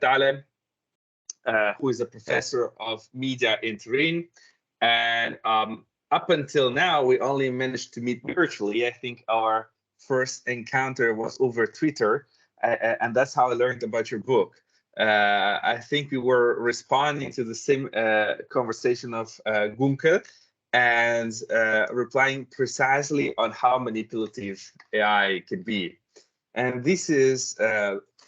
Taleb, who is a professor of media in Turin. And up until now, we only managed to meet virtually. I think our first encounter was over Twitter, and that's how I learned about your book. I think we were responding to the same conversation of Gunkel, and replying precisely on how manipulative AI can be. And this is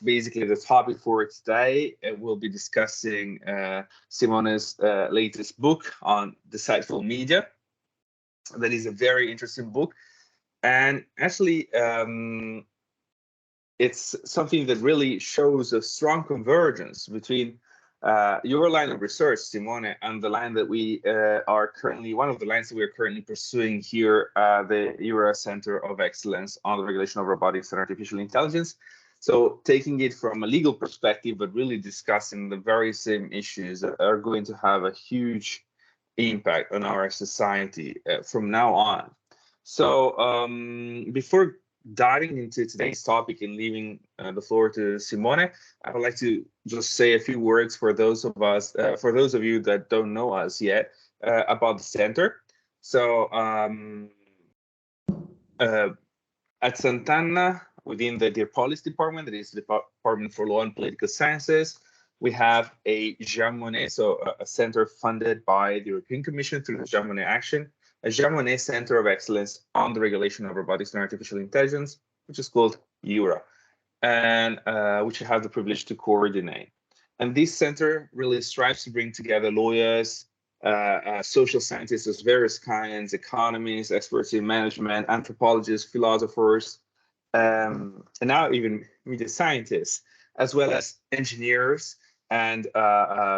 basically the topic for today. We'll be discussing Simone's latest book on Deceitful Media. That is a very interesting book. And actually, it's something that really shows a strong convergence between your line of research, Simone, and the line that we are currently, one of the lines that we are currently pursuing here, the EURA Center of Excellence on the Regulation of Robotics and Artificial Intelligence. So taking it from a legal perspective, but really discussing the very same issues that are going to have a huge impact on our society from now on. So before diving into today's topic and leaving the floor to Simone, I would like to just say a few words for those of us, for those of you that don't know us yet, about the center. So at Sant'Anna, within the Policy Department, that is the Department for Law and Political Sciences, we have a Jean Monnet, so a center funded by the European Commission through the Jean Monnet Action, a Jean Monnet Center of Excellence on the Regulation of Robotics and Artificial Intelligence, which is called EURA, and which I have the privilege to coordinate. And this center really strives to bring together lawyers, social scientists of various kinds, economists, experts in management, anthropologists, philosophers, and now even media scientists, as well as engineers and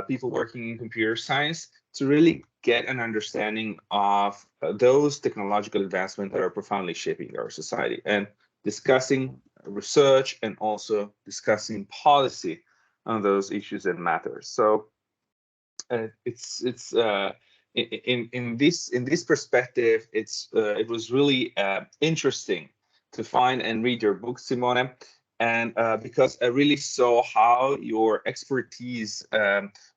people working in computer science, to really get an understanding of those technological advancements that are profoundly shaping our society, and discussing research and also discussing policy on those issues and matters. So it's in this perspective, it was really interesting to find and read your book, Simone, and because I really saw how your expertise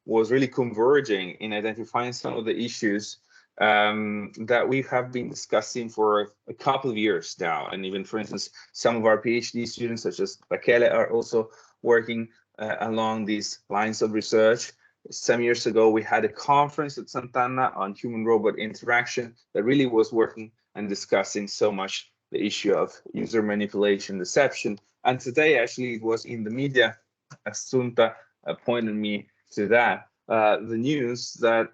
was really converging in identifying some of the issues that we have been discussing for a couple of years now. And even, for instance, some of our PhD students, such as Rachele, are also working along these lines of research. Some years ago, we had a conference at Sant'Anna on human-robot interaction that really was working and discussing so much the issue of user manipulation, deception. And today, actually, it was in the media, Assunta pointed me to that, the news that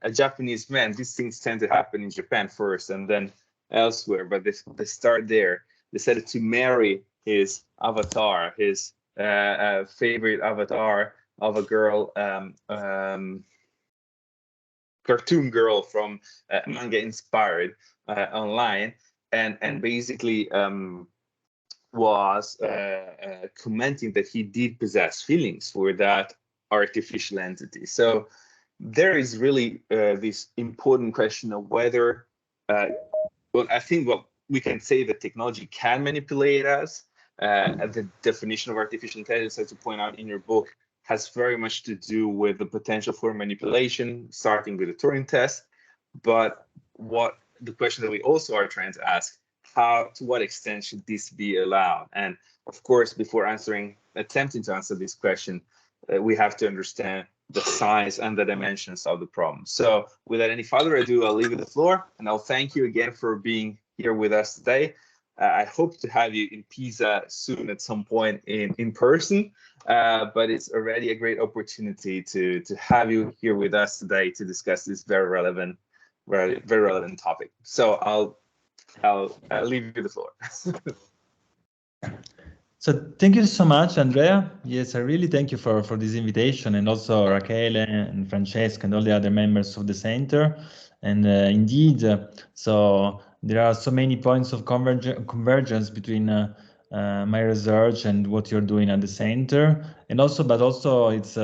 a Japanese man, these things tend to happen in Japan first and then elsewhere, but they start there, decided to marry his avatar, his favorite avatar of a girl, cartoon girl from manga inspired online, and basically was commenting that he did possess feelings for that artificial entity. So there is really this important question of whether, well, I think what we can say that technology can manipulate us. The definition of artificial intelligence, as you point out in your book, has very much to do with the potential for manipulation, starting with the Turing test. But what the question that we also are trying to ask, to what extent should this be allowed? And of course, before attempting to answer this question, we have to understand the size and the dimensions of the problem. So without any further ado, I'll leave you the floor, and I'll thank you again for being here with us today. I hope to have you in Pisa soon at some point in person, but it's already a great opportunity to have you here with us today to discuss this very relevant topic. So I'll leave you the floor. So thank you so much, Andrea. Yes, I really thank you for this invitation, and also Rachele and Francesca and all the other members of the center. And indeed, so there are so many points of convergence between my research and what you're doing at the center, and but also it's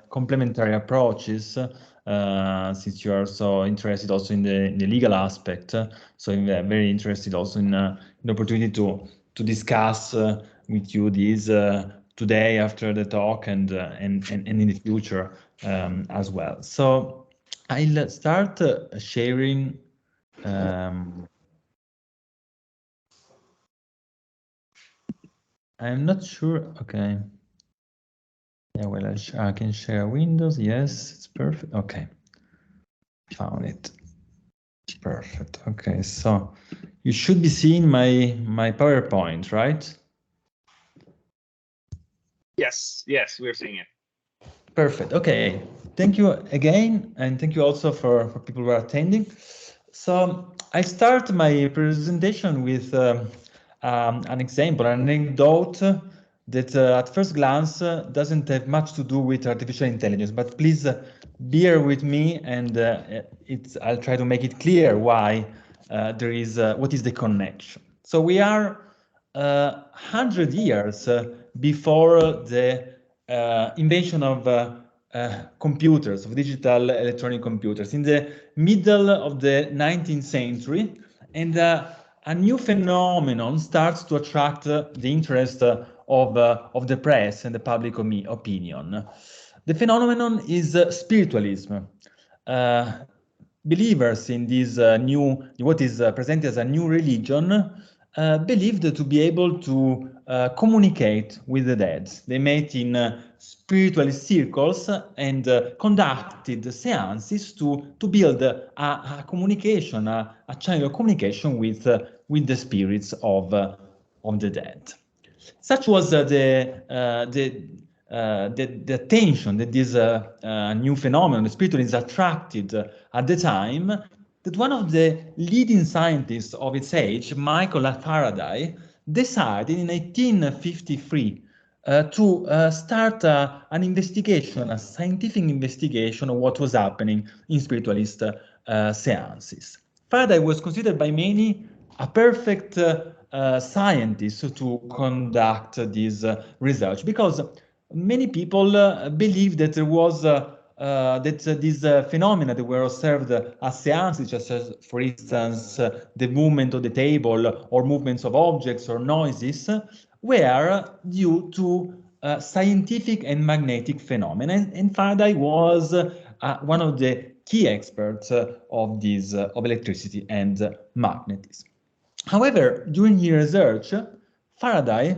complementary approaches, since you are so interested also in the legal aspect. So I'm very interested also in the opportunity to discuss with you these today after the talk and in the future as well. So I'll start sharing. I'm not sure. Okay. Yeah, well, I can share Windows. Yes, it's perfect. Okay. Found it. Perfect. Okay, so you should be seeing my PowerPoint, right? Yes, we're seeing it. Perfect. Okay. Thank you again, and thank you also for people who are attending. So I start my presentation with an example, an anecdote that at first glance doesn't have much to do with artificial intelligence, but please bear with me, and I'll try to make it clear why there is what is the connection. So we are 100 years before the invention of computers, of digital electronic computers, in the middle of the 19th century, and a new phenomenon starts to attract the interest of the press and the public opinion. The phenomenon is spiritualism. Believers in this what is presented as a new religion, believed to be able to communicate with the dead. They met in spiritualist circles and conducted seances to build a communication, a channel of communication with the spirits of the dead. Such was the attention that this new phenomenon, the spiritualism, attracted at the time, that one of the leading scientists of its age, Michael Faraday, decided in 1853 to start an investigation, a scientific investigation of what was happening in spiritualist seances. Faraday was considered by many a perfect scientist to conduct this research, because many people believe that there was these phenomena that were observed as seances, such as, for instance, the movement of the table or movements of objects or noises, were due to scientific and magnetic phenomena. And Faraday was one of the key experts of this of electricity and magnetism. However, during his research, Faraday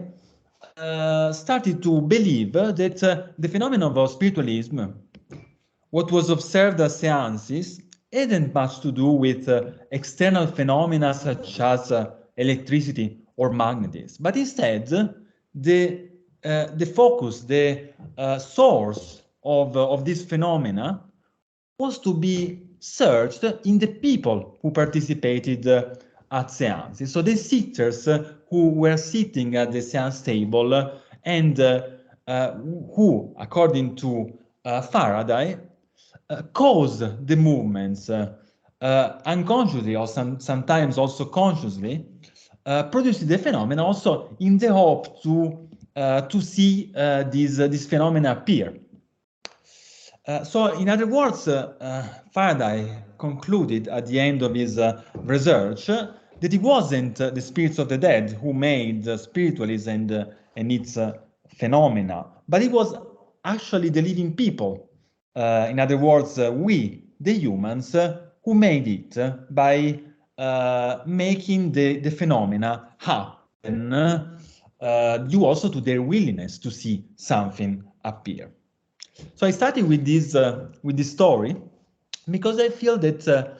started to believe that the phenomenon of spiritualism, what was observed as seances, hadn't much to do with external phenomena such as electricity or magnetism, but instead the focus, the source of this phenomena was to be searched in the people who participated at seances. So the sitters who were sitting at the seance table and who, according to Faraday, caused the movements unconsciously or sometimes also consciously, produced the phenomena also in the hope to see these phenomena appear. So in other words, Faraday concluded at the end of his research that it wasn't the spirits of the dead who made spiritualism and its phenomena, but it was actually the living people. In other words, we, the humans, who made it by making the phenomena happen due also to their willingness to see something appear. So I started with this story because I feel that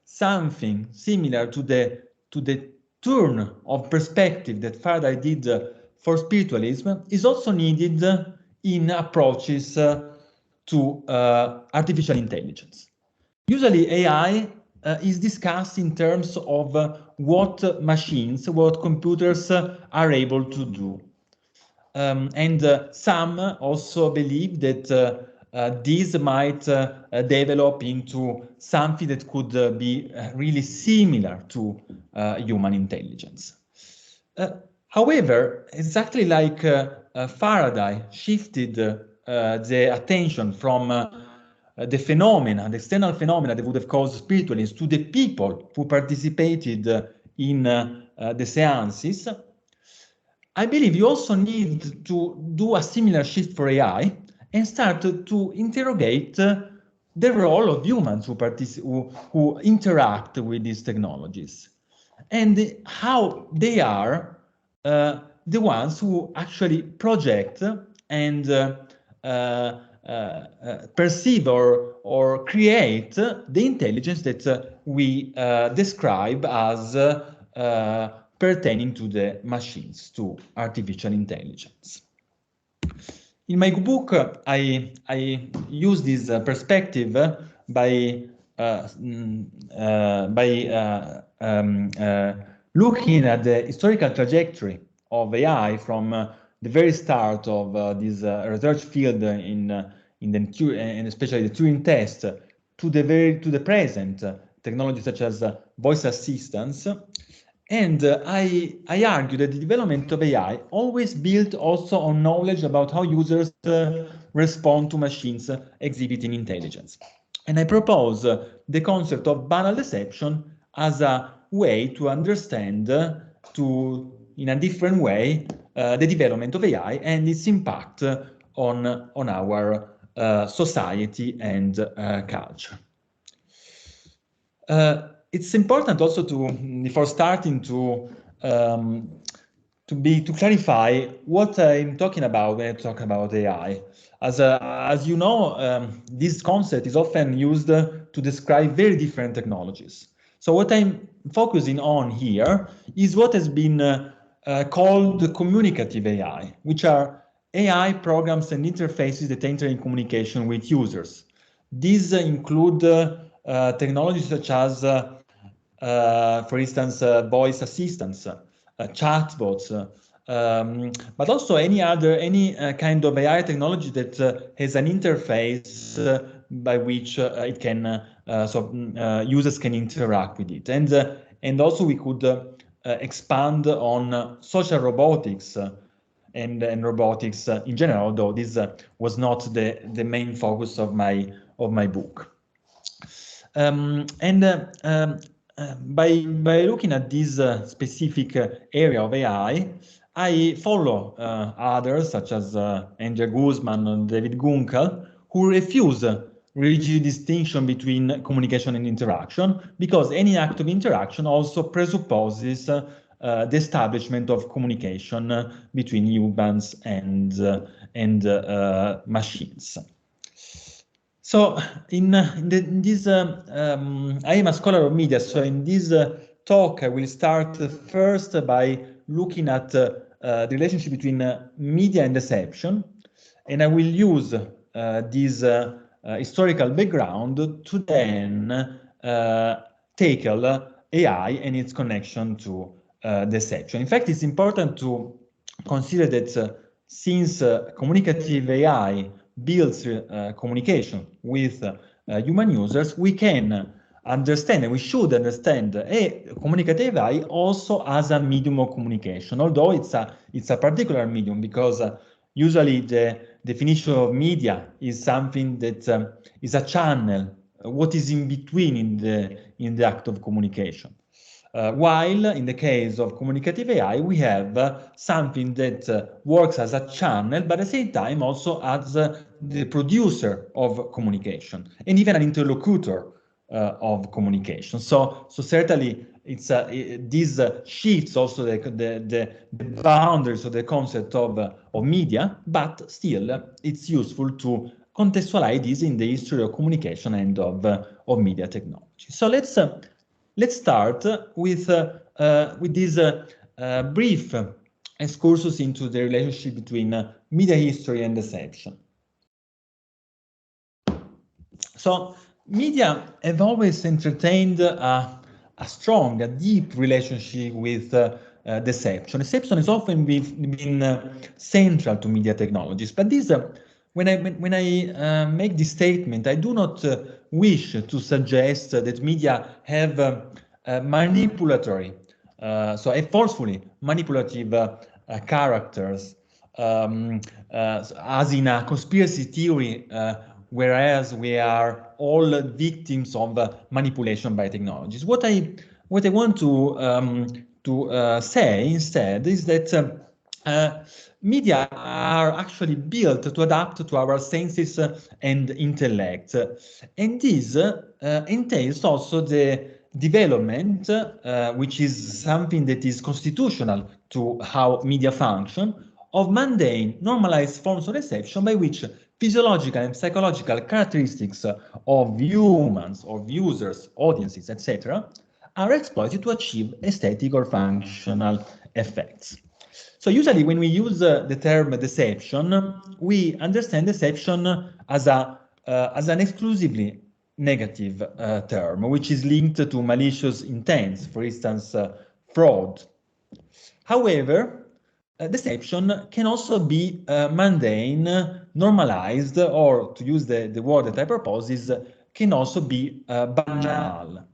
something similar to the turn of perspective that Faraday did for spiritualism is also needed in approaches to artificial intelligence. Usually AI is discussed in terms of what machines, what computers are able to do. And some also believe that these might develop into something that could be really similar to human intelligence. However, exactly like Faraday shifted the attention from the phenomena, the external phenomena that would have caused spiritualism, to the people who participated in the seances, I believe you also need to do a similar shift for AI and start to interrogate the role of humans who interact with these technologies and how they are the ones who actually project and perceive or create the intelligence that we describe as pertaining to the machines, to artificial intelligence. In my book, I use this perspective by looking at the historical trajectory of AI from the very start of this research field in the and especially the Turing test to the present technologies such as voice assistance. And I argue that the development of AI always built also on knowledge about how users respond to machines exhibiting intelligence. And I propose the concept of banal deception as a way to understand in a different way the development of AI and its impact on our society and culture. It's important also before starting to clarify what I'm talking about when I talk about AI. As you know, this concept is often used to describe very different technologies. So what I'm focusing on here is what has been called communicative AI, which are AI programs and interfaces that enter in communication with users. These include technologies such as, for instance, voice assistants, chatbots, but also any kind of AI technology that has an interface by which it can users can interact with it, and also we could expand on social robotics and robotics in general, although this was not the main focus of my book. By looking at this specific area of AI, I follow others such as Andrea Guzman and David Gunkel, who refuse rigid distinction between communication and interaction, because any act of interaction also presupposes the establishment of communication between humans and machines. So I am a scholar of media, so in this talk I will start first by looking at the relationship between media and deception, and I will use this historical background to then tackle AI and its connection to deception. In fact, it's important to consider that since communicative AI builds communication with human users, we can understand, and we should understand, communicative AI also as a medium of communication, although it's a particular medium, because usually the definition of media is something that is a channel, what is in between in the act of communication. While in the case of communicative AI, we have something that works as a channel, but at the same time also as the producer of communication, and even an interlocutor of communication. So certainly it's this shifts also the boundaries of the concept of media, but still it's useful to contextualize this in the history of communication and of media technology. So let's start with this brief excursus into the relationship between media history and deception. So media have always entertained a strong, a deep relationship with deception. Deception has often been central to media technologies, but this when I make this statement, I do not wish to suggest that media have manipulatory, so forcefully manipulative characters, as in a conspiracy theory, whereas we are all victims of manipulation by technologies. What I want to say instead is that media are actually built to adapt to our senses and intellect. And this entails also the development, which is something that is constitutional to how media function, of mundane, normalized forms of reception by which physiological and psychological characteristics of humans, of users, audiences, etc., are exploited to achieve aesthetic or functional effects. So usually when we use the term deception, we understand deception as an exclusively negative term, which is linked to malicious intents, for instance, fraud. However, deception can also be mundane, normalized, or to use the word that I propose, can also be banal.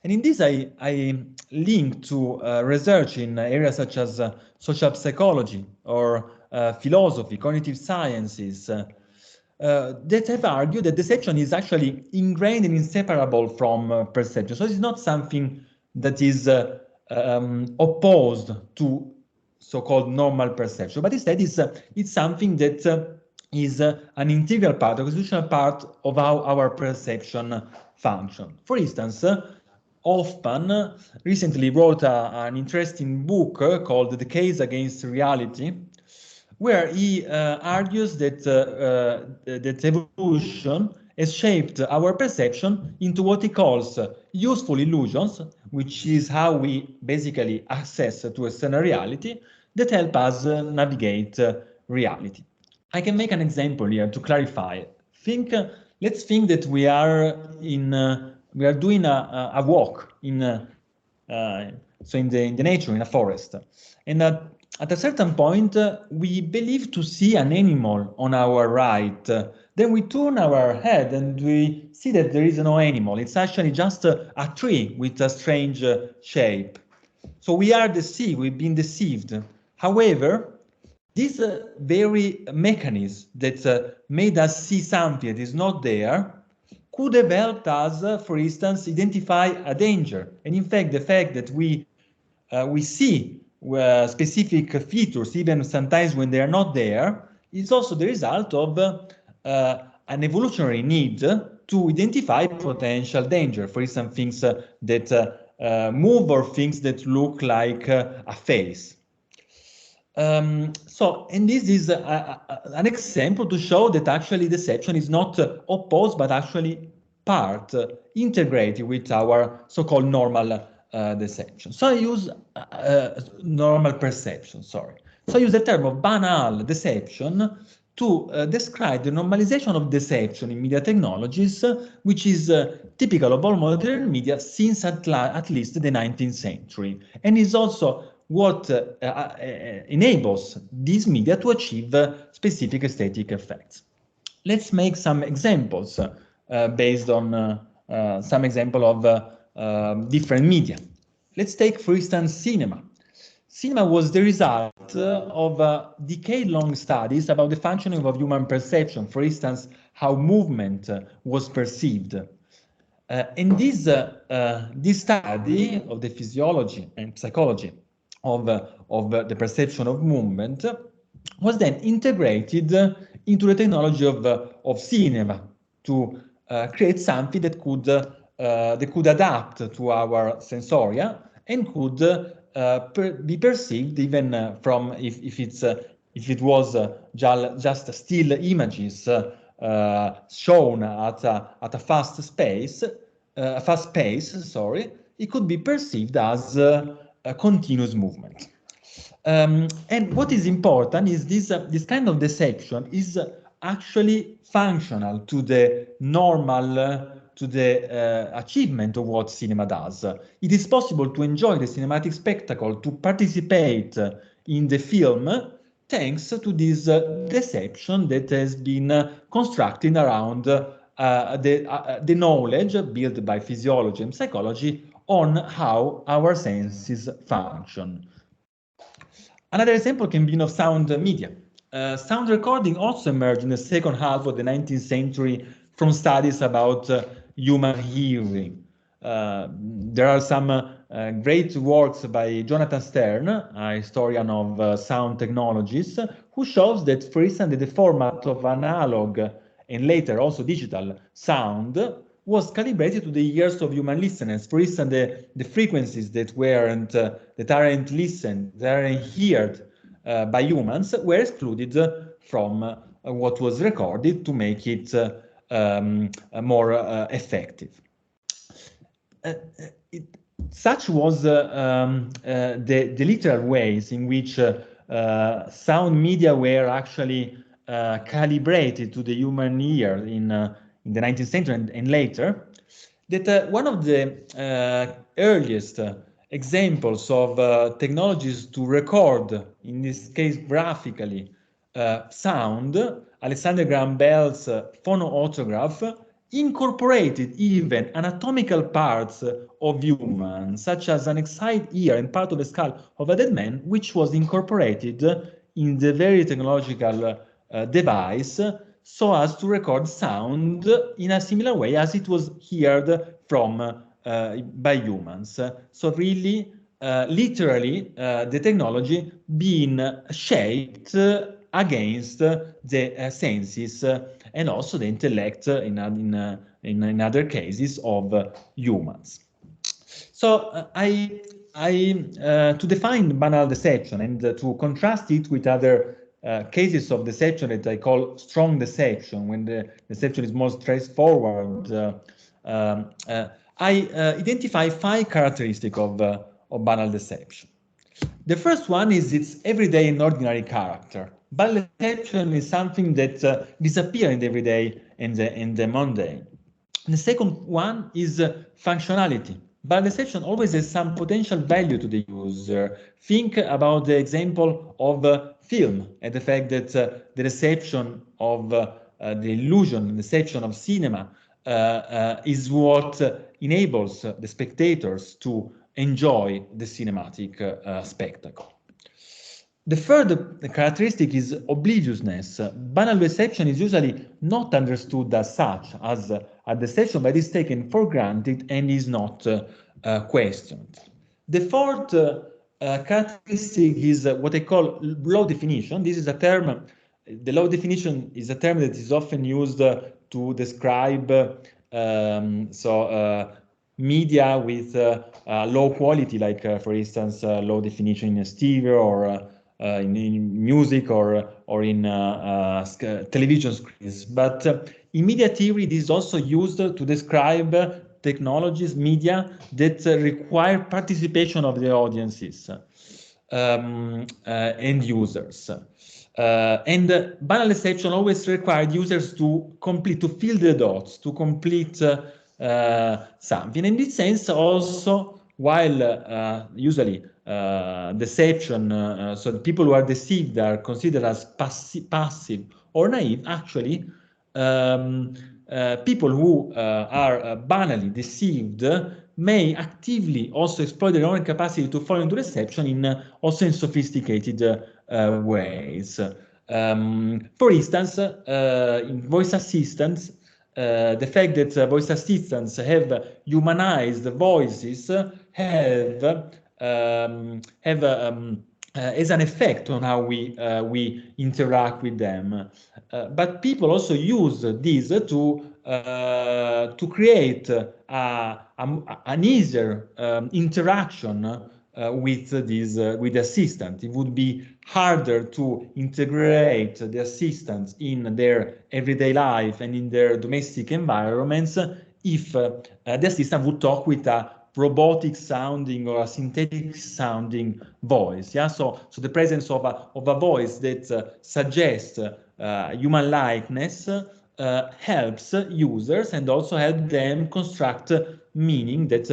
And in this, I link to research in areas such as social psychology or philosophy, cognitive sciences, that have argued that deception is actually ingrained and inseparable from perception. So it's not something that is opposed to so-called normal perception, but instead it's something that is an integral part, a constitutional part of how our perception function. For instance, Hoffman recently wrote an interesting book called The Case Against Reality, where he argues that evolution has shaped our perception into what he calls useful illusions, which is how we basically access to external reality that help us navigate reality. I can make an example here to clarify. Let's think that we are doing a walk so in the nature, in a forest, and at a certain point we believe to see an animal on our right. Then we turn our head and we see that there is no animal. It's actually just a tree with a strange shape. So we are deceived. We've been deceived. However, this very mechanism that made us see something that is not there could have helped us, for instance, identify a danger. And in fact, the fact that we see specific features, even sometimes when they are not there, is also the result of an evolutionary need to identify potential danger. For instance, things that move or things that look like a face. And this is an example to show that actually deception is not opposed, but actually part, integrated with our so-called normal deception. So I use normal perception, sorry. So I use the term of banal deception to describe the normalization of deception in media technologies, which is typical of all modern media since at least the 19th century, and is also what enables these media to achieve specific aesthetic effects. Let's make some examples based on some example of different media. Let's take, for instance, cinema. Cinema was the result of decade-long studies about the functioning of human perception, for instance, how movement was perceived. In this study of the physiology and psychology of the perception of movement was then integrated into the technology of cinema to create something that could adapt to our sensoria and could be perceived even from if it was just still images shown at a fast pace, sorry, it could be perceived as a continuous movement. And what is important is this kind of deception is actually functional to the normal, to the achievement of what cinema does. It is possible to enjoy the cinematic spectacle, to participate in the film, thanks to this deception that has been constructed around the knowledge built by physiology and psychology on how our senses function. Another example can be of sound media. Sound recording also emerged in the second half of the 19th century from studies about human hearing. There are some great works by Jonathan Stern, a historian of sound technologies, who shows that, for instance, the format of analog and later also digital sound was calibrated to the ears of human listeners. For instance, the frequencies that aren't listened, that aren't heard by humans, were excluded from what was recorded to make it more effective. Such was the literal ways in which sound media were actually calibrated to the human ear in the 19th century and later, that one of the earliest examples of technologies to record, in this case graphically, sound, Alexander Graham Bell's phonoautograph, incorporated even anatomical parts of humans, such as an excised ear and part of the skull of a dead man, which was incorporated in the very technological device, so as to record sound in a similar way as it was heard from by humans. So really, literally, the technology being shaped against the senses and also the intellect in other cases of humans. So to define banal deception and to contrast it with other cases of deception that I call strong deception, when the deception is more straightforward, I identify 5 characteristics of banal deception. The first one is its everyday and ordinary character. Banal deception is something that disappears in the everyday and the mundane. The second one is functionality. Banal deception always has some potential value to the user. Think about the example of film and the fact that the deception of the illusion, the deception of cinema is what enables the spectators to enjoy the cinematic spectacle. The third characteristic is obliviousness. Banal deception is usually not understood as such, as a deception, but is taken for granted and is not questioned. The fourth characteristic is what I call low definition. This is a term, the low definition is a term that is often used to describe media with low quality, like for instance, low definition in stereo or in music or in television screens. But in media theory, this is also used to describe technologies, media that require participation of the audiences and users. And banal deception always required users to fill the dots, to complete something. In this sense, also, while usually deception, so the people who are deceived are considered as passive or naive, actually, people who are banally deceived may actively also exploit their own capacity to fall into deception also in sophisticated ways. For instance, in voice assistants, the fact that voice assistants have humanized voices has an effect on how we interact with them. But people also use this to create an easier interaction with the assistant. It would be harder to integrate the assistants in their everyday life and in their domestic environments if the assistant would talk with a robotic sounding or a synthetic sounding voice. Yeah, so the presence of a voice that suggests human likeness helps users and also help them construct meaning that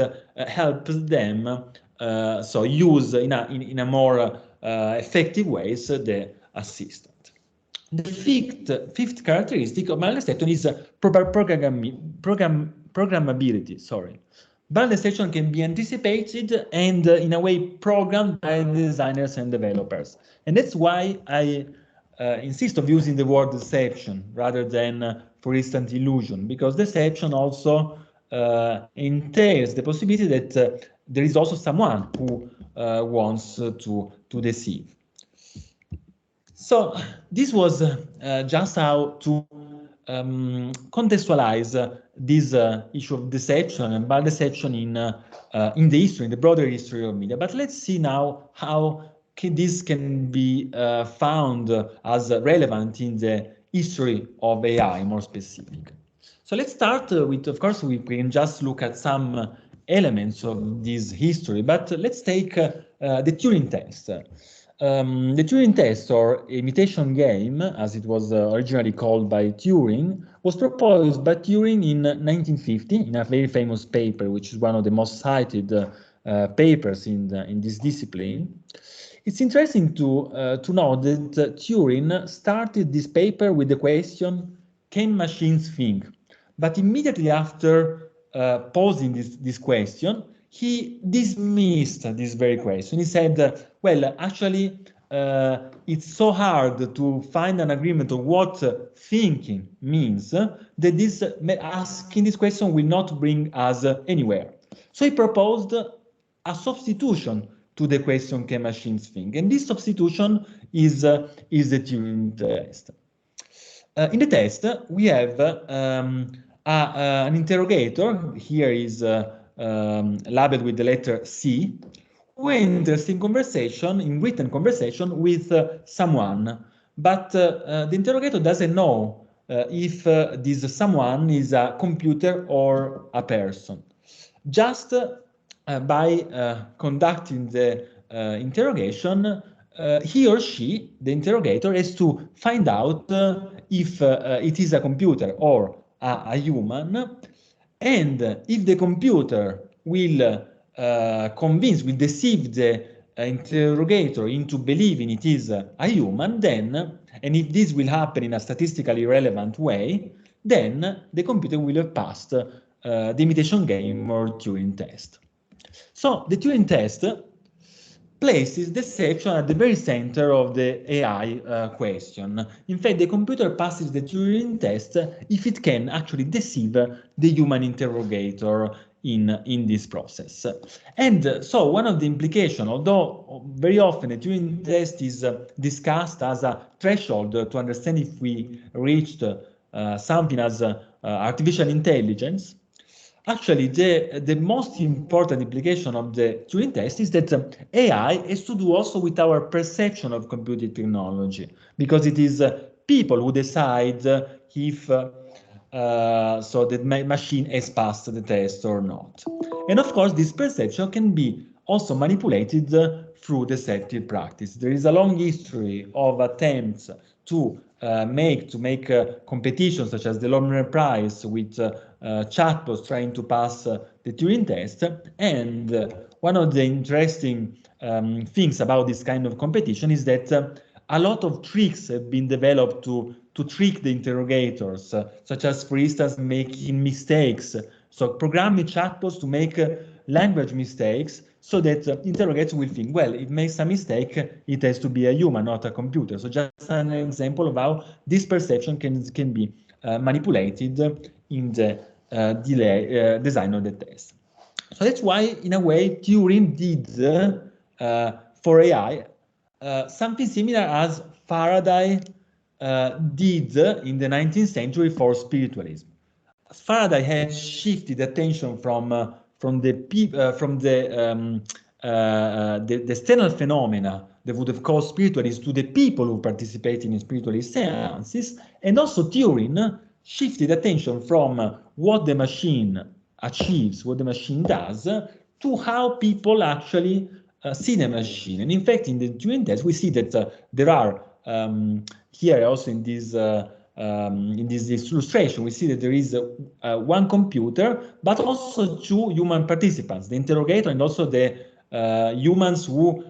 helps them use in a more effective ways the assistant. The fifth characteristic of banal deception is programmability. Sorry. Banal deception can be anticipated and in a way programmed by designers and developers. And that's why I insist on using the word deception rather than, for instance, illusion, because deception also entails the possibility that there is also someone who wants to deceive. So this was just how to contextualize this issue of deception and bad deception in the history, in the broader history of media. But let's see now how this can be found as relevant in the history of AI, more specific. So let's start with, of course, we can just look at some elements of this history, but let's take the Turing test. The Turing test, or imitation game, as it was originally called by Turing, was proposed by Turing in 1950 in a very famous paper, which is one of the most cited papers in this discipline. It's interesting to know that Turing started this paper with the question, can machines think? But immediately after posing this question, he dismissed this very question. He said, well, actually, it's so hard to find an agreement on what thinking means that asking this question will not bring us anywhere. So he proposed a substitution to the question, can machines think? And this substitution is the Turing test. In the test, we have an interrogator. Here is labeled with the letter C, who enters in conversation, in written conversation with someone, but the interrogator doesn't know if this someone is a computer or a person. Just by conducting the interrogation, he or she, the interrogator, has to find out if it is a computer or a human, and if the computer will will deceive the interrogator into believing it is a human, then, and if this will happen in a statistically relevant way, then the computer will have passed the imitation game or Turing test. So the Turing test places deception at the very center of the AI question. In fact, the computer passes the Turing test if it can actually deceive the human interrogator in this process. And so one of the implications, although very often the Turing test is discussed as a threshold to understand if we reached something as artificial intelligence, actually, the most important implication of the Turing test is that AI has to do also with our perception of computing technology, because it is people who decide if so the machine has passed the test or not. And of course, this perception can be also manipulated through deceptive practice. There is a long history of attempts to make competitions such as the Nobel Prize with chatbots trying to pass the Turing test. And one of the interesting things about this kind of competition is that a lot of tricks have been developed to trick the interrogators, such as, for instance, making mistakes. So programming chatbots to make language mistakes so that interrogators will think, well, it makes a mistake, it has to be a human, not a computer. So just an example of how this perception can be manipulated in the design of the test. So that's why, in a way, Turing did for AI something similar as Faraday did in the 19th century for spiritualism. Faraday had shifted attention from the external phenomena that would have caused spiritualism to the people who participated in spiritualist seances, and also Turing shifted attention from what the machine achieves, what the machine does, to how people actually see the machine. And in fact, in the Turing test, we see that there are here also in this illustration, we see that there is one computer, but also two human participants, the interrogator and also the humans who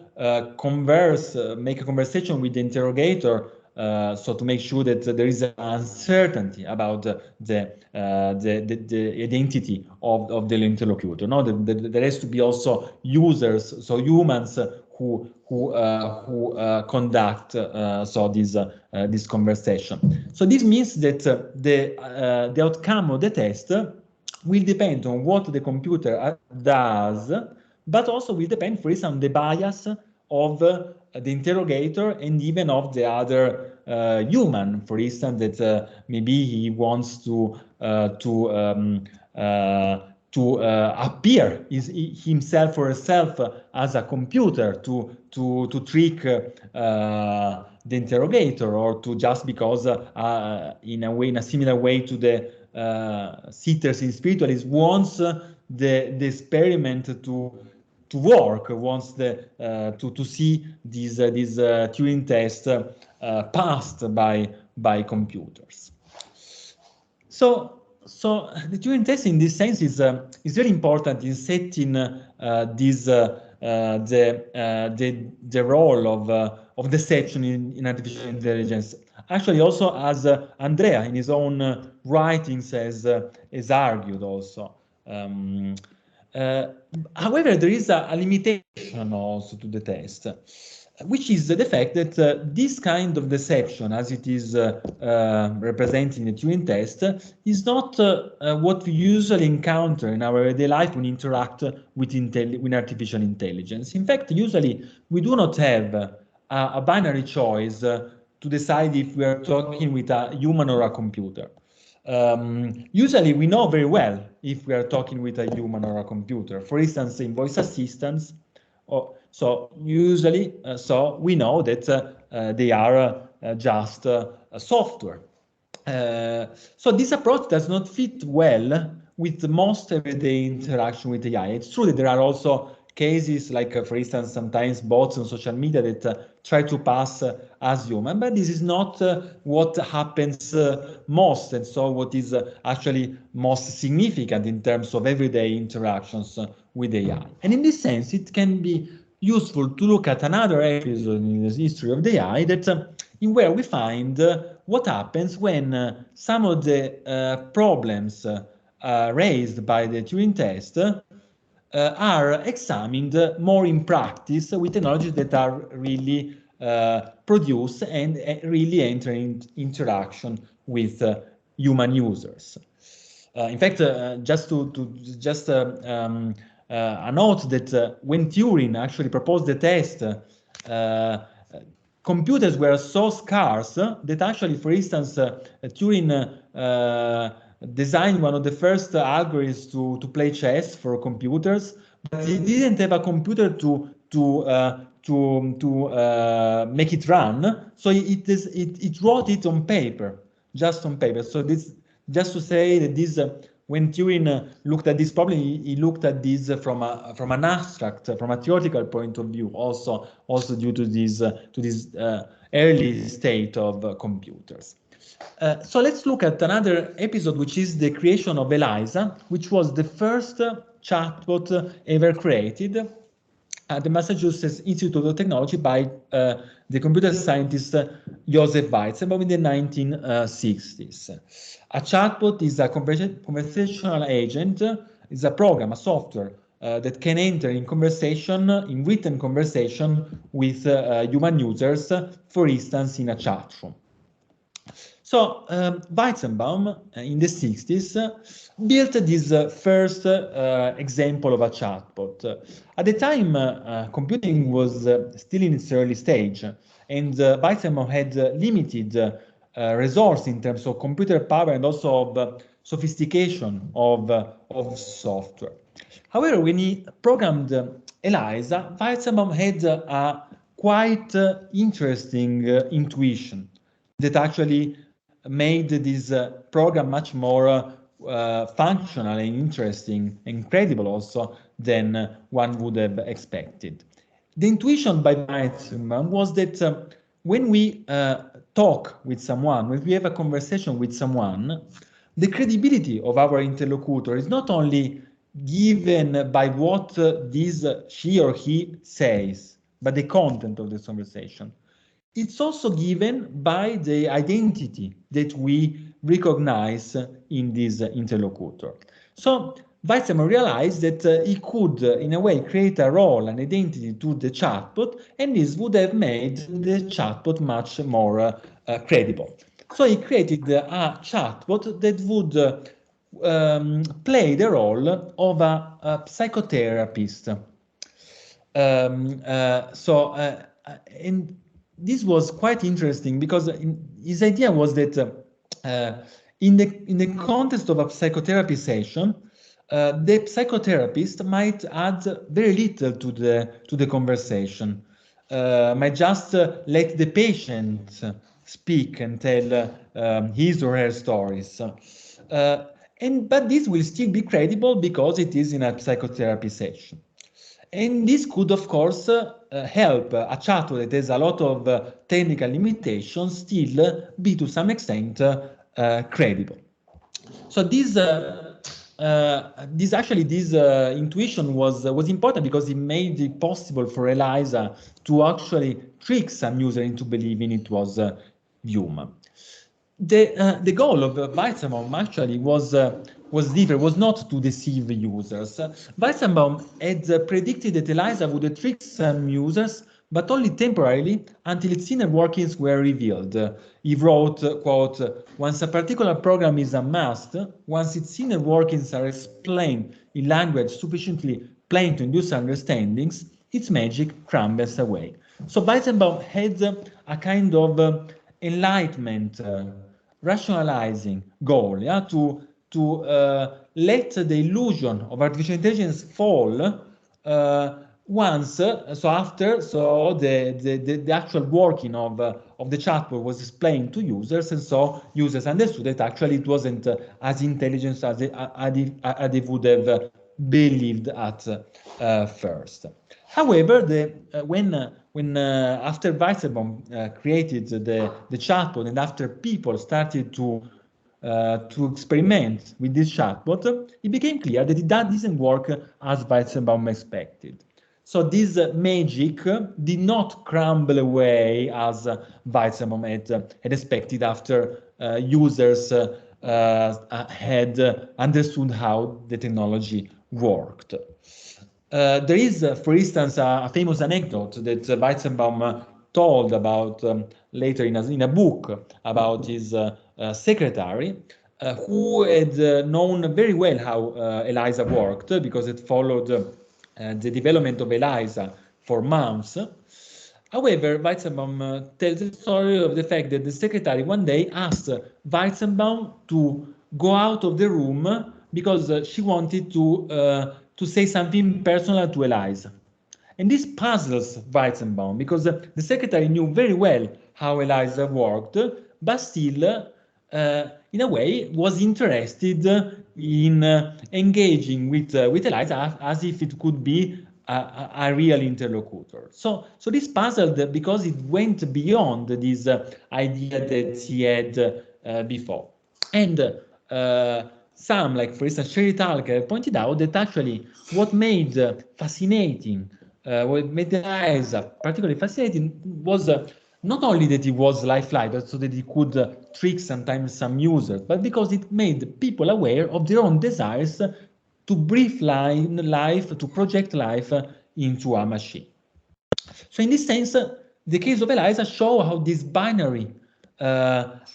make a conversation with the interrogator, so to make sure that there is uncertainty about the identity of the interlocutor. No, there has to be also users, so humans who conduct this conversation. So this means that the outcome of the test will depend on what the computer does, but also will depend, for instance, on the bias of the interrogator and even of the other human, for instance, that maybe he wants to appear himself or herself as a computer to trick the interrogator, or to just because in a similar way to the sitters in spiritualism wants the experiment to work, wants to see this Turing test passed by computers. So the Turing test, in this sense, is very important in setting the role of deception in artificial intelligence. Actually, also as Andrea in his own writings has argued also. However, there is a limitation also to the test, which is the fact that this kind of deception, as it is represented in the Turing test, is not what we usually encounter in our everyday life when we interact with artificial intelligence. In fact, usually we do not have a binary choice to decide if we are talking with a human or a computer. Usually we know very well if we are talking with a human or a computer. For instance, in voice assistants, so usually, so we know that they are just a software. So this approach does not fit well with most everyday interaction with AI. It's true that there are also cases like, for instance, sometimes bots on social media that try to pass as human, but this is not what happens most, and so what is actually most significant in terms of everyday interactions with AI. And in this sense, it can be useful to look at another episode in the history of the AI that in where we find what happens when some of the problems raised by the Turing test are examined more in practice with technologies that are really produced and really enter into interaction with human users. In fact, just a note that when Turing actually proposed the test, computers were so scarce that actually, for instance, Turing designed one of the first algorithms to play chess for computers, but he didn't have a computer to make it run, so it wrote it on paper, just on paper. So this, just to say that this, when Turing looked at this problem, he looked at this from an abstract, from a theoretical point of view, also due to this early state of computers. So let's look at another episode, which is the creation of ELIZA, which was the first chatbot ever created at the Massachusetts Institute of Technology by the computer scientist Joseph Weizenbaum in the 1960s. A chatbot is a conversational agent, is a program, a software that can enter in conversation, in written conversation with human users, for instance, in a chat room. So Weizenbaum in the 60s built this first example of a chatbot. At the time, computing was still in its early stage, and Weizenbaum had limited resource in terms of computer power and also of sophistication of software. However, when he programmed ELIZA, Weizenbaum had a quite interesting intuition that actually made this program much more functional and interesting and credible also than one would have expected. The intuition by Weizenbaum was that when we talk with someone, when we have a conversation with someone, the credibility of our interlocutor is not only given by what she or he says, but the content of this conversation. It's also given by the identity that we recognize in this interlocutor. So Weizenbaum realized that he could, in a way, create a role, an identity to the chatbot, and this would have made the chatbot much more credible. So he created a chatbot that would play the role of a psychotherapist. And this was quite interesting because his idea was that in the context of a psychotherapy session, the psychotherapist might add very little to the conversation, might just let the patient speak and tell his or her stories. But this will still be credible because it is in a psychotherapy session. And this could, of course, help a chatbot that has a lot of technical limitations still be to some extent credible. So this intuition was important because it made it possible for ELIZA to actually trick some user into believing it was human. The goal of Weizenbaum actually was different, was not to deceive users. Weizenbaum had predicted that ELIZA would trick some users, but only temporarily until its inner workings were revealed. He wrote, quote, "Once a particular program is unmasked, once its inner workings are explained in language sufficiently plain to induce understandings, its magic crumbles away." So Weizenbaum had a kind of enlightenment, rationalizing goal, yeah, to let the illusion of artificial intelligence fall once, the actual working of the chatbot was explained to users, and so users understood that actually it wasn't as intelligent as they would have believed at first. However, when after Weizenbaum created the chatbot, and after people started to experiment with this chatbot, it became clear that it didn't work as Weizenbaum expected. So this magic did not crumble away as Weizenbaum had expected after users had understood how the technology worked. There is, for instance, a famous anecdote that Weizenbaum told about later in a book about his secretary, who had known very well how ELIZA worked because it followed the development of ELIZA for months. However, Weizenbaum tells the story of the fact that the secretary one day asked Weizenbaum to go out of the room because she wanted to say something personal to ELIZA. And this puzzles Weizenbaum because the secretary knew very well how ELIZA worked, but still, in a way, was interested in engaging with ELIZA as if it could be a real interlocutor. So this puzzled because it went beyond this idea that he had before. And some, like for instance, Sherry Talker pointed out that actually what made fascinating, what made ELIZA particularly fascinating was not only that it was lifelike, but so that it could trick sometimes some users, but because it made people aware of their own desires to breathe life, to project life into a machine. So in this sense, the case of ELIZA show how this binary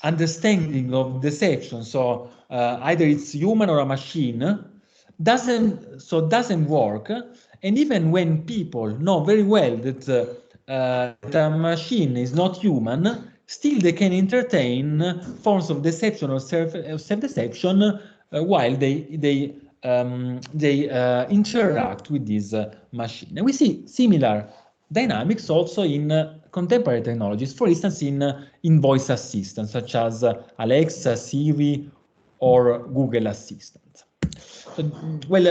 understanding of deception, so either it's human or a machine, doesn't work. And even when people know very well that the machine is not human, still they can entertain forms of deception or self-deception while they interact with this machine. And we see similar dynamics also in contemporary technologies, for instance, in voice assistants such as Alexa, Siri, or Google Assistant. Well,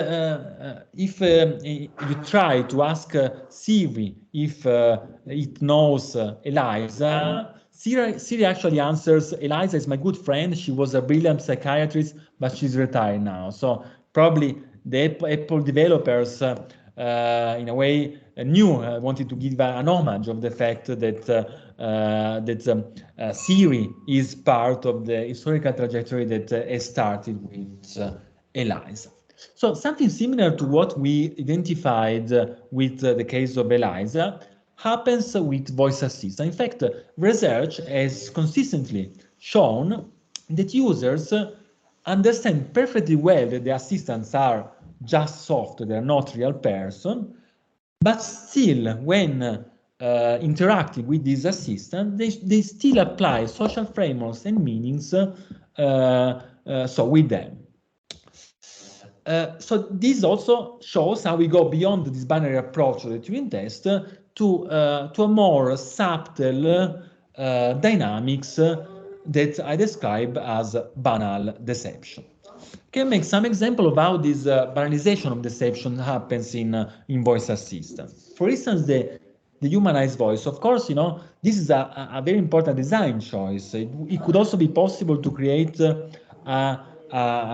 if you try to ask Siri if it knows ELIZA, Siri actually answers, "ELIZA is my good friend. She was a brilliant psychiatrist, but she's retired now." So probably the Apple developers, in a way, wanted to give an homage of the fact that Siri is part of the historical trajectory that has started with ELIZA. So something similar to what we identified with the case of ELIZA happens with voice assistants. In fact, research has consistently shown that users understand perfectly well that the assistants are just software, they're not real person, But still, when interacting with this assistant, they still apply social frameworks and meanings so with them. So this also shows how we go beyond this binary approach of the Turing test to a more subtle dynamics that I describe as banal deception. Can make some example of how this banalization of deception happens in voice assistants. For instance, the humanized voice. Of course, you know, this is a very important design choice. It could also be possible to create a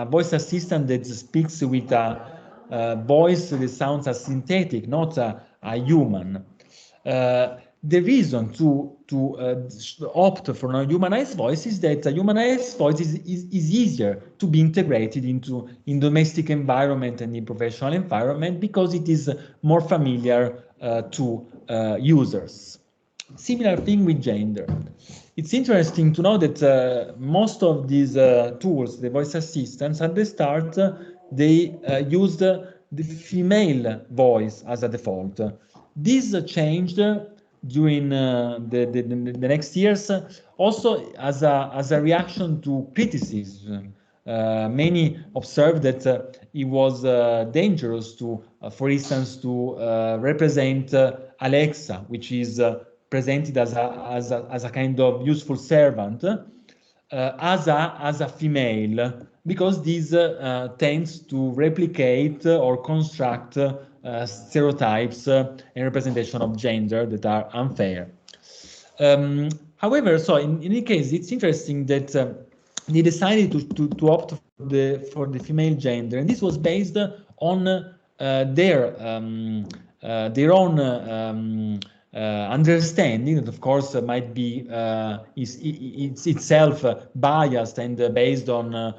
voice assistant that speaks with a voice that sounds as synthetic, not a human. The reason to opt for a humanized voice is that a humanized voice is easier to be integrated in domestic environment and in professional environment because it is more familiar to users. Similar thing with gender. It's interesting to know that most of these tools, the voice assistants, at the start, they used the female voice as a default. This changed during the next years, also as a reaction to criticism. Many observed that it was dangerous to, for instance, to represent Alexa, which is presented as a kind of useful servant, as a female, because this tends to replicate or construct stereotypes and representation of gender that are unfair. However, so in any case, it's interesting that they decided to opt for the female gender, and this was based on their own understanding that, of course, might be it's itself biased and based on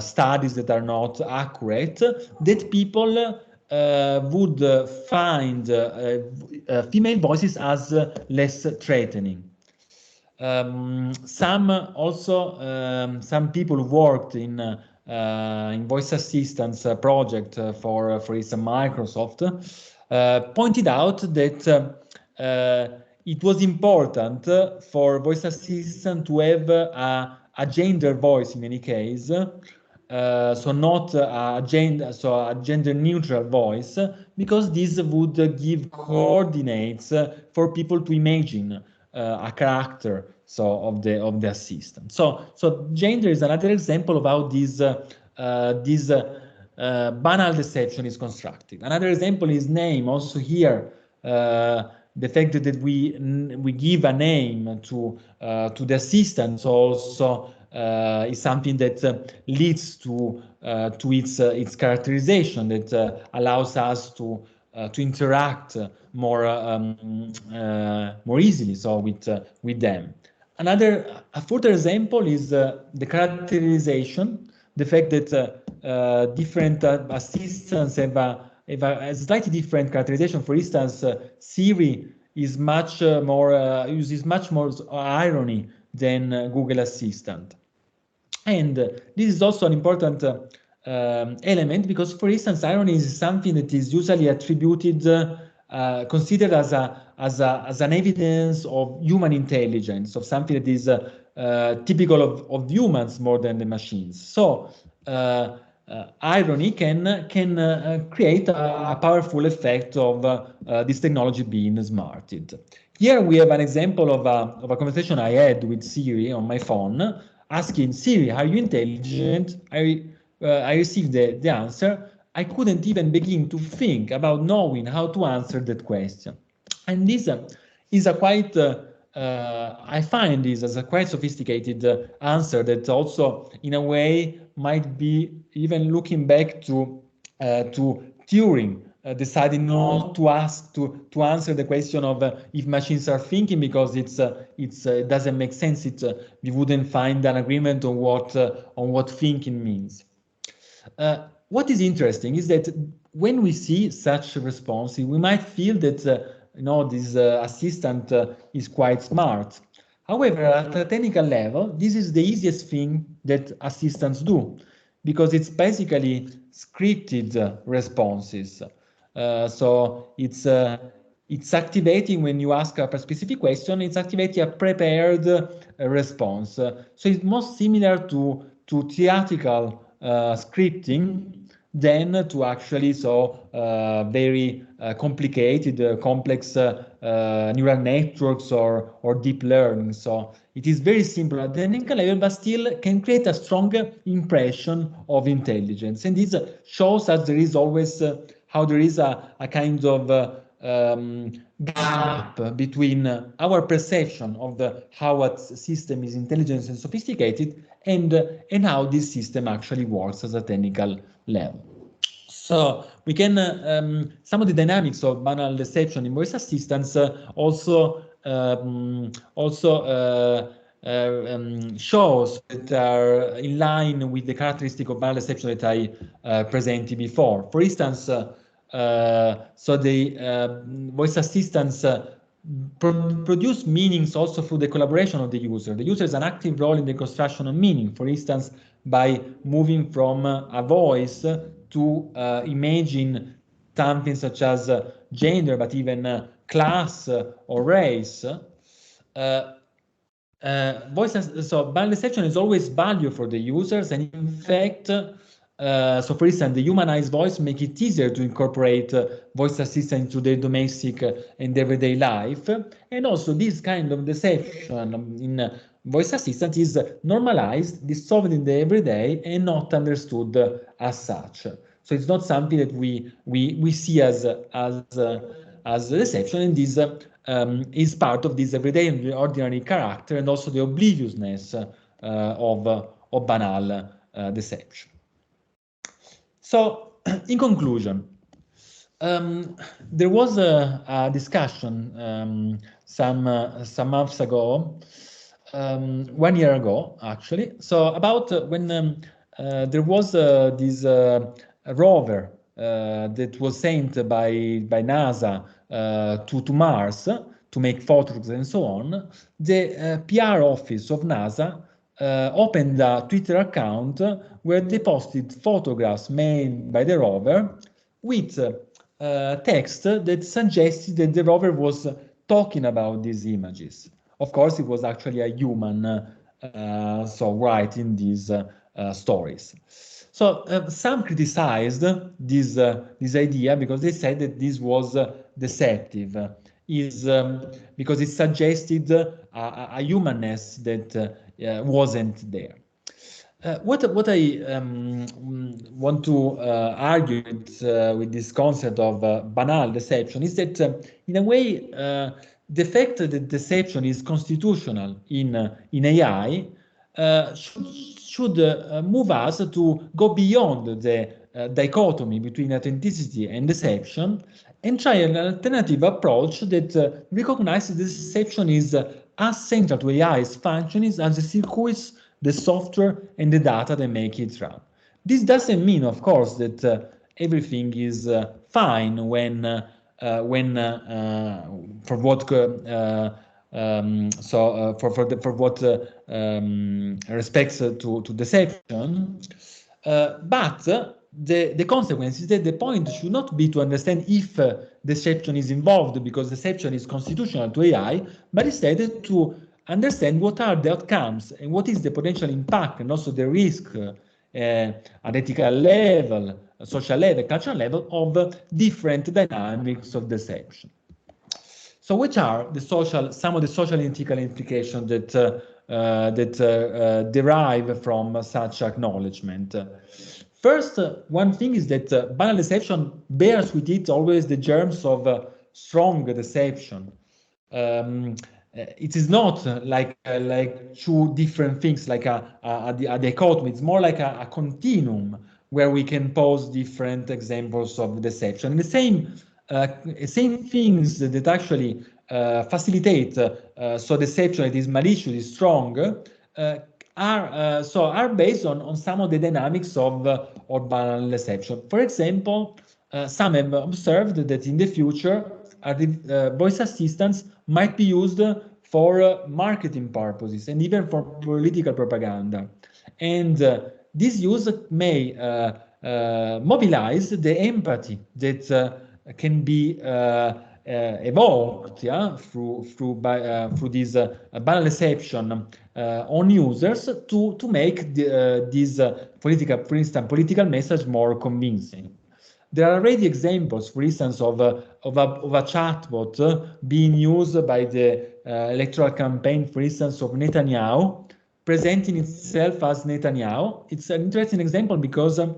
studies that are not accurate, that people would find female voices as less threatening. Some people who worked in voice assistance project for instance Microsoft pointed out that it was important for voice assistant to have a gender voice in any case. So not a gender neutral voice, because this would give coordinates for people to imagine a character of the assistant. So gender is another example of how this banal deception is constructed. Another example is name. Also here, the fact that we give a name to the assistant also is something that leads to its characterization, that allows us to interact more easily with them. A further example is the characterization, the fact that different assistants have a slightly different characterization. For instance, Siri is much more uses much more irony than Google Assistant. And this is also an important element, because, for instance, irony is something that is usually attributed, considered as an evidence of human intelligence, of something that is typical of humans more than the machines. So irony can create a powerful effect of this technology being smarted. Here we have an example of a conversation I had with Siri on my phone, asking Siri, "Are you intelligent?" I received the answer. I couldn't even begin to think about knowing how to answer that question. And this is a quite, I find this as a quite sophisticated answer that also, in a way, might be even looking back to Turing, deciding not to answer the question of if machines are thinking, because it doesn't make sense. We wouldn't find an agreement on what thinking means. What is interesting is that when we see such responses, we might feel that this assistant is quite smart. However, at a technical level, this is the easiest thing that assistants do, because it's basically scripted responses. So it's activating when you ask a specific question. It's activating a prepared response. So it's most similar to theatrical scripting than to actually very complicated, complex neural networks or deep learning. So it is very simple at the technical level, but still can create a strong impression of intelligence. And this shows us there is always how there is a kind of gap between our perception of how a system is intelligent and sophisticated and how this system actually works at a technical level. So we can, some of the dynamics of banal deception in voice assistance shows that are in line with the characteristic of banal deception that I presented before. For instance, so the voice assistants produce meanings also through the collaboration of the user. The user has an active role in the construction of meaning, for instance, by moving from a voice to imagine something such as gender, but even class or race. So banal deception is always value for the users, and in fact, so for instance, the humanized voice make it easier to incorporate voice assistant into their domestic and everyday life, and also this kind of deception in voice assistant is normalized, dissolved in the everyday, and not understood as such. So it's not something that we see as deception, and this is part of this everyday and ordinary character, and also the obliviousness of banal deception. So, in conclusion, there was a discussion some months ago, 1 year ago, actually. So about when there was this rover that was sent by NASA to Mars to make photos and so on. The PR office of NASA opened a Twitter account where they posted photographs made by the rover with text that suggested that the rover was talking about these images. Of course, it was actually a human writing these stories. So some criticized this idea because they said that this was deceptive, because it suggested a humanness that wasn't there. What I want to argue with this concept of banal deception is that, in a way, the fact that deception is constitutional in AI should move us to go beyond the dichotomy between authenticity and deception and try an alternative approach that recognizes deception is as central to AI's functioning as the circuits, the software, and the data that make it run. This doesn't mean, of course, that everything is fine for what respects to deception, but the consequence is that the point should not be to understand if deception is involved, because deception is constitutional to AI, but instead to understand what are the outcomes and what is the potential impact and also the risk at ethical level, social level, cultural level of different dynamics of deception. So which are some of the social and ethical implications that derive from such acknowledgement? First, one thing is that banal deception bears with it always the germs of strong deception. It is not like two different things, like a dichotomy. It's more like a continuum where we can pose different examples of deception. And the same things that actually facilitate so deception that is malicious, is strong, are based on some of the dynamics of banal deception. For example, some have observed that in the future, voice assistants might be used for marketing purposes and even for political propaganda. And this use may mobilize the empathy that can be evoked, yeah, through this banal on users to make this for instance, political message more convincing. There are already examples, for instance, of a chatbot being used by the electoral campaign, for instance, of Netanyahu, presenting itself as Netanyahu. It's an interesting example because the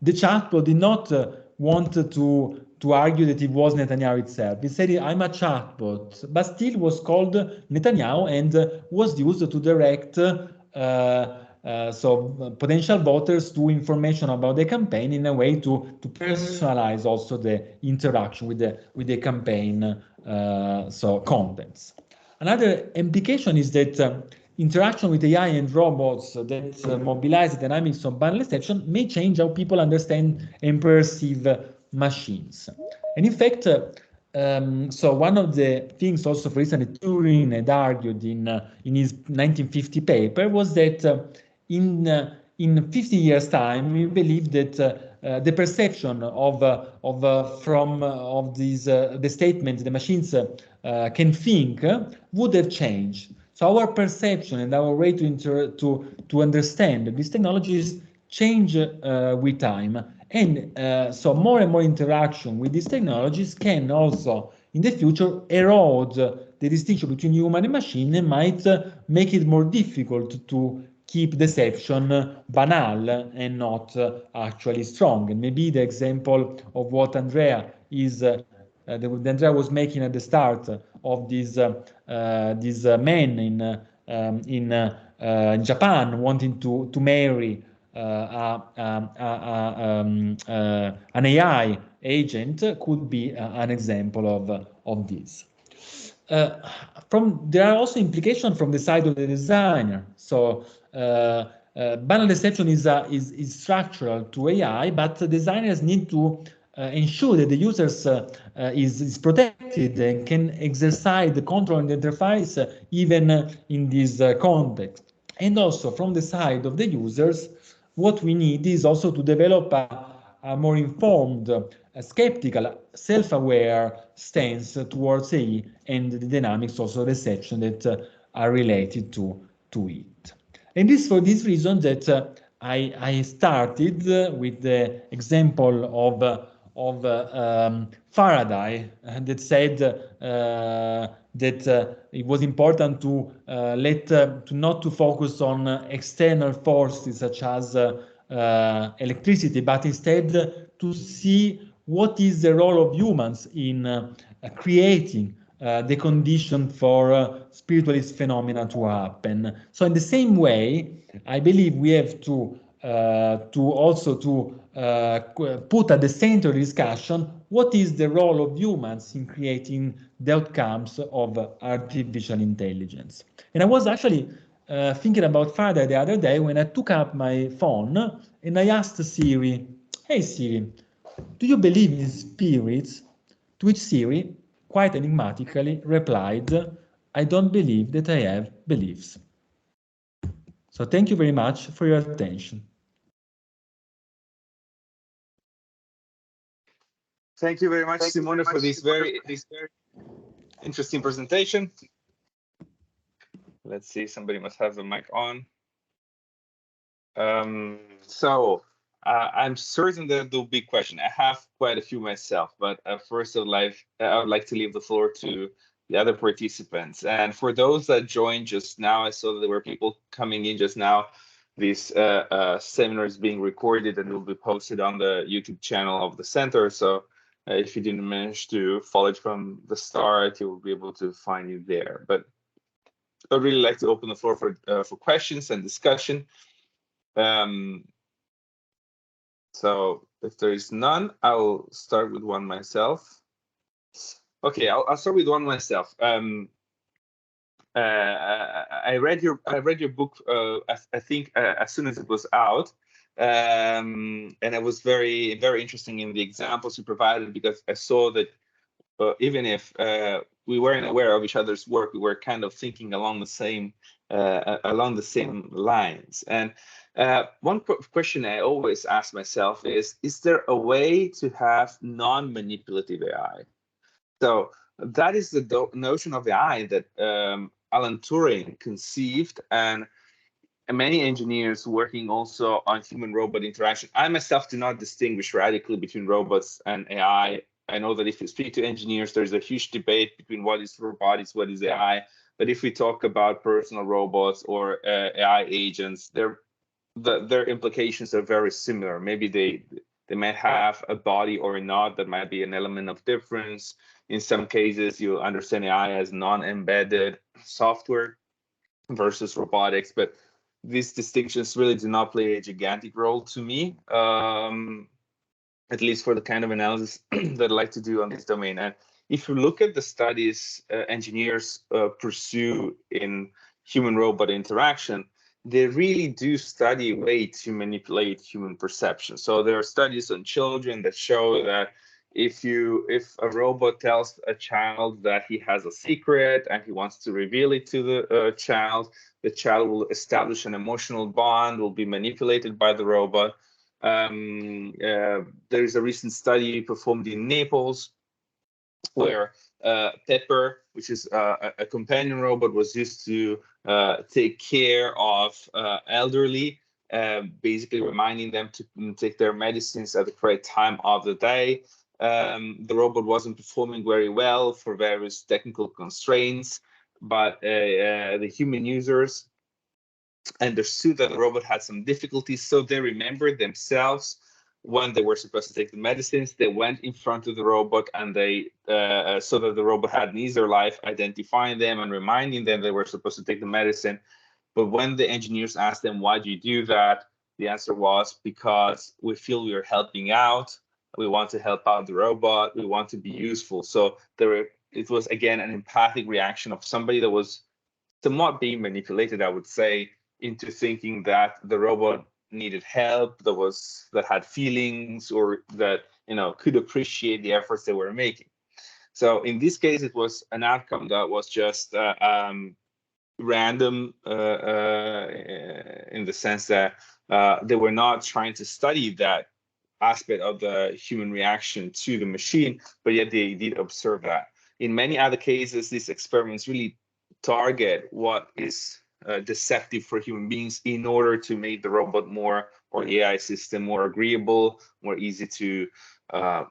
chatbot did not want to argue that it was Netanyahu itself. He said, I'm a chatbot, but still was called Netanyahu and was used to direct potential voters to information about the campaign in a way to personalize also the interaction with the campaign contents. Another implication is that interaction with AI and robots that mobilize the dynamics of banal exception may change how people understand and perceive machines. And in fact, so one of the things also, for instance, Turing had argued in his 1950 paper was that in 50 years' time, we believe that the perception of the statement the machines can think would have changed. So our perception and our way to understand these technologies change with time. And so more and more interaction with these technologies can also, in the future, erode the distinction between human and machine and might make it more difficult to keep deception banal and not actually strong. And maybe the example of what Andrea was making at the start of this man in Japan wanting to marry an AI agent could be an example of this. There are also implications from the side of the designer. So banal deception is structural to AI, but designers need to ensure that the users is protected and can exercise the control on the interface even in this context. And also from the side of the users, what we need is also to develop a more informed, skeptical, self-aware stance towards AI and the dynamics also of deception that are related to it. And this for this reason that I started with the example of Faraday that said that it was important to not to focus on external forces such as electricity, but instead to see what is the role of humans in creating the condition for spiritualist phenomena to happen. So in the same way, I believe we have to also put at the center of the discussion what is the role of humans in creating the outcomes of artificial intelligence. And I was actually thinking about Faraday the other day when I took up my phone and I asked Siri, "Hey Siri, do you believe in spirits?" To which Siri quite enigmatically replied, "I don't believe that I have beliefs." So thank you very much for your attention. Thank you very much, Simone, for this very interesting presentation. Let's see, somebody must have the mic on. So I'm certain that there'll be questions. I have quite a few myself, but first I would like to leave the floor to the other participants. And for those that joined just now, I saw that there were people coming in just now. This seminar is being recorded and will be posted on the YouTube channel of the center. So if you didn't manage to follow it from the start, you will be able to find it there. But I'd really like to open the floor for questions and discussion. So if there is none, I will start with one myself. Okay, I'll start with one myself. I read your book. I think as soon as it was out, and it was very interesting in the examples you provided, because I saw that even if we weren't aware of each other's work, we were kind of thinking along the same along the same lines. And one question I always ask myself is there a way to have non-manipulative AI? So that is the notion of AI that Alan Turing conceived, and many engineers working also on human-robot interaction. I myself do not distinguish radically between robots and AI. I know that if you speak to engineers, there's a huge debate between what is robotics, what is AI. But if we talk about personal robots or AI agents, their implications are very similar. Maybe they might have a body or not. That might be an element of difference. In some cases, you understand AI as non-embedded software versus robotics, but these distinctions really do not play a gigantic role to me, at least for the kind of analysis that I like to do on this domain. And if you look at the studies engineers pursue in human-robot interaction, they really do study ways to manipulate human perception. So there are studies on children that show that if a robot tells a child that he has a secret and he wants to reveal it to the child will establish an emotional bond, will be manipulated by the robot. There is a recent study performed in Naples where Pepper, which is a companion robot, was used to take care of elderly, basically reminding them to take their medicines at the correct time of the day. The robot wasn't performing very well for various technical constraints, but the human users understood that the robot had some difficulties, so they remembered themselves when they were supposed to take the medicines. They went in front of the robot, and they so that the robot had an easier life identifying them and reminding them they were supposed to take the medicine. But when the engineers asked them, why do you do that? The answer was, because we feel we are helping out. We want to help out the robot. We want to be useful. So it was, again, an empathic reaction of somebody that was somewhat being manipulated, I would say, into thinking that the robot needed help, that had feelings, or that could appreciate the efforts they were making. So in this case, it was an outcome that was just random in the sense that they were not trying to study that aspect of the human reaction to the machine, but yet they did observe that. In many other cases, these experiments really target what is deceptive for human beings in order to make the robot or the AI system more agreeable, more easy to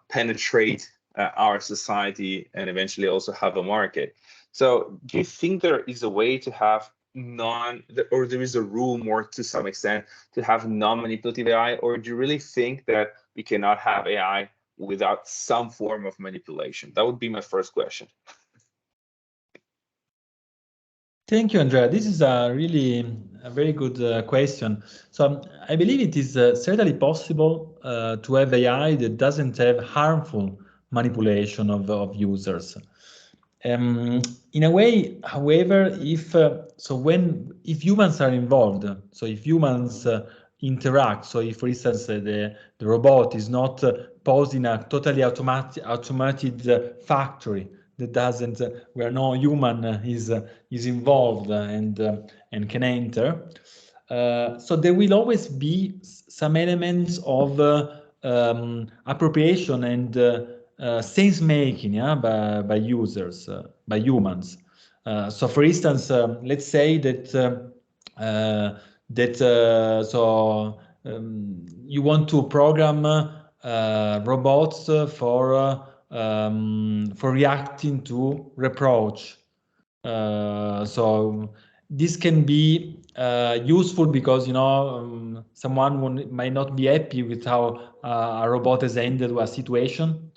penetrate our society, and eventually also have a market. So do you think there is a way to have or there is a rule more to some extent to have non-manipulative AI, or do you really think that we cannot have AI without some form of manipulation? That would be my first question. Thank you, Andrea. This is a very good question. So I believe it is certainly possible to have AI that doesn't have harmful manipulation of users. In a way, however, if humans are involved, so if humans interact, so if, for instance, the robot is not posed in a totally automated factory that doesn't, where no human is involved and can enter, so there will always be some elements of appropriation and sense making, by users, by humans. So, for instance, let's say that you want to program robots for reacting to reproach. So this can be useful because someone might not be happy with how a robot has handled a situation,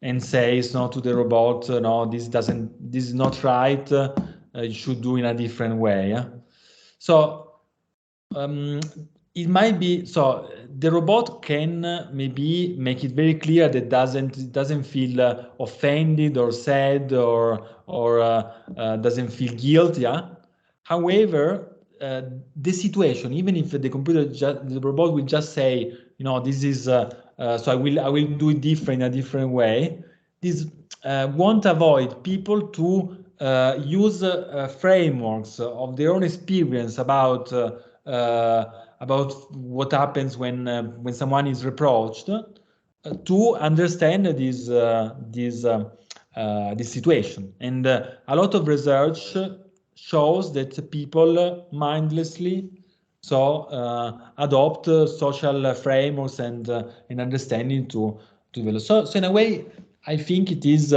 and says to the robot, no, this is not right, you should do in a different way. Yeah? So it might be, so the robot can maybe make it very clear that doesn't feel offended or sad or doesn't feel guilt. Yeah. However, the situation, even if the robot will just say, this is so I will do it different in a different way. This won't avoid people to use frameworks of their own experience about what happens when someone is reproached to understand this situation. And a lot of research shows that people mindlessly adopt social frameworks and understanding to develop. So in a way, I think it is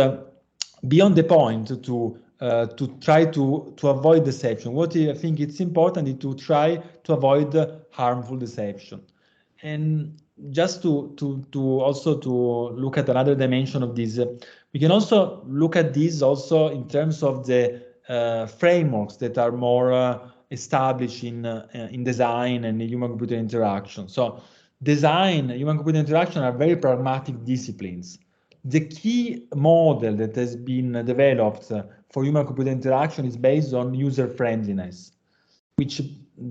beyond the point to try to avoid deception. What I think it's important is to try to avoid harmful deception. And just to also to look at another dimension of this, we can also look at this also in terms of the frameworks that are more established in design and human-computer interaction. So design, human-computer interaction are very pragmatic disciplines. The key model that has been developed for human-computer interaction is based on user-friendliness, which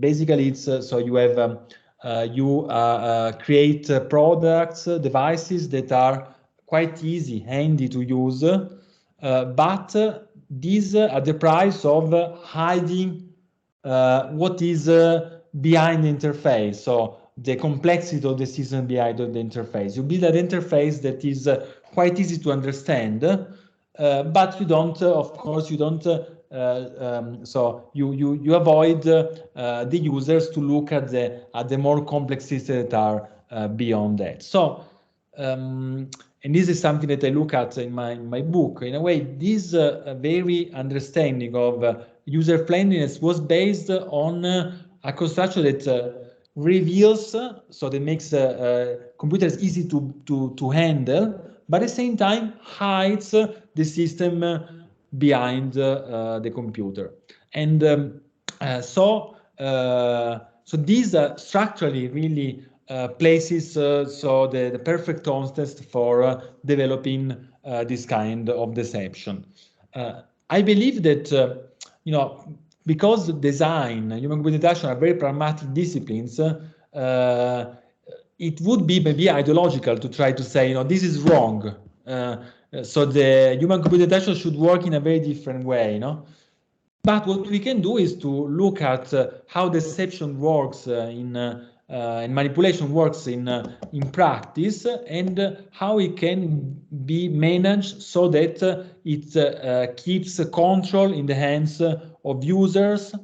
basically it's so you have you create products, devices that are quite easy, handy to use, but these at the price of hiding what is behind the interface. So the complexity of the system behind the interface. You build an interface that is quite easy to understand, but you don't, of course, you don't. So you avoid the users to look at the more complex systems that are beyond that. So and this is something that I look at in my book. In a way, this very understanding of user friendliness was based on a construction that reveals, so that makes computers easy to handle, but at the same time hides the system behind the computer. And so these structurally really places so the perfect context for developing this kind of deception. I believe that you know, because design, human-computer interaction are very pragmatic disciplines, it would be maybe ideological to try to say, you know, this is wrong. So the human-computer interaction should work in a very different way, you know. But what we can do is to look at how deception works and manipulation works in practice, and how it can be managed so that it keeps control in the hands of users,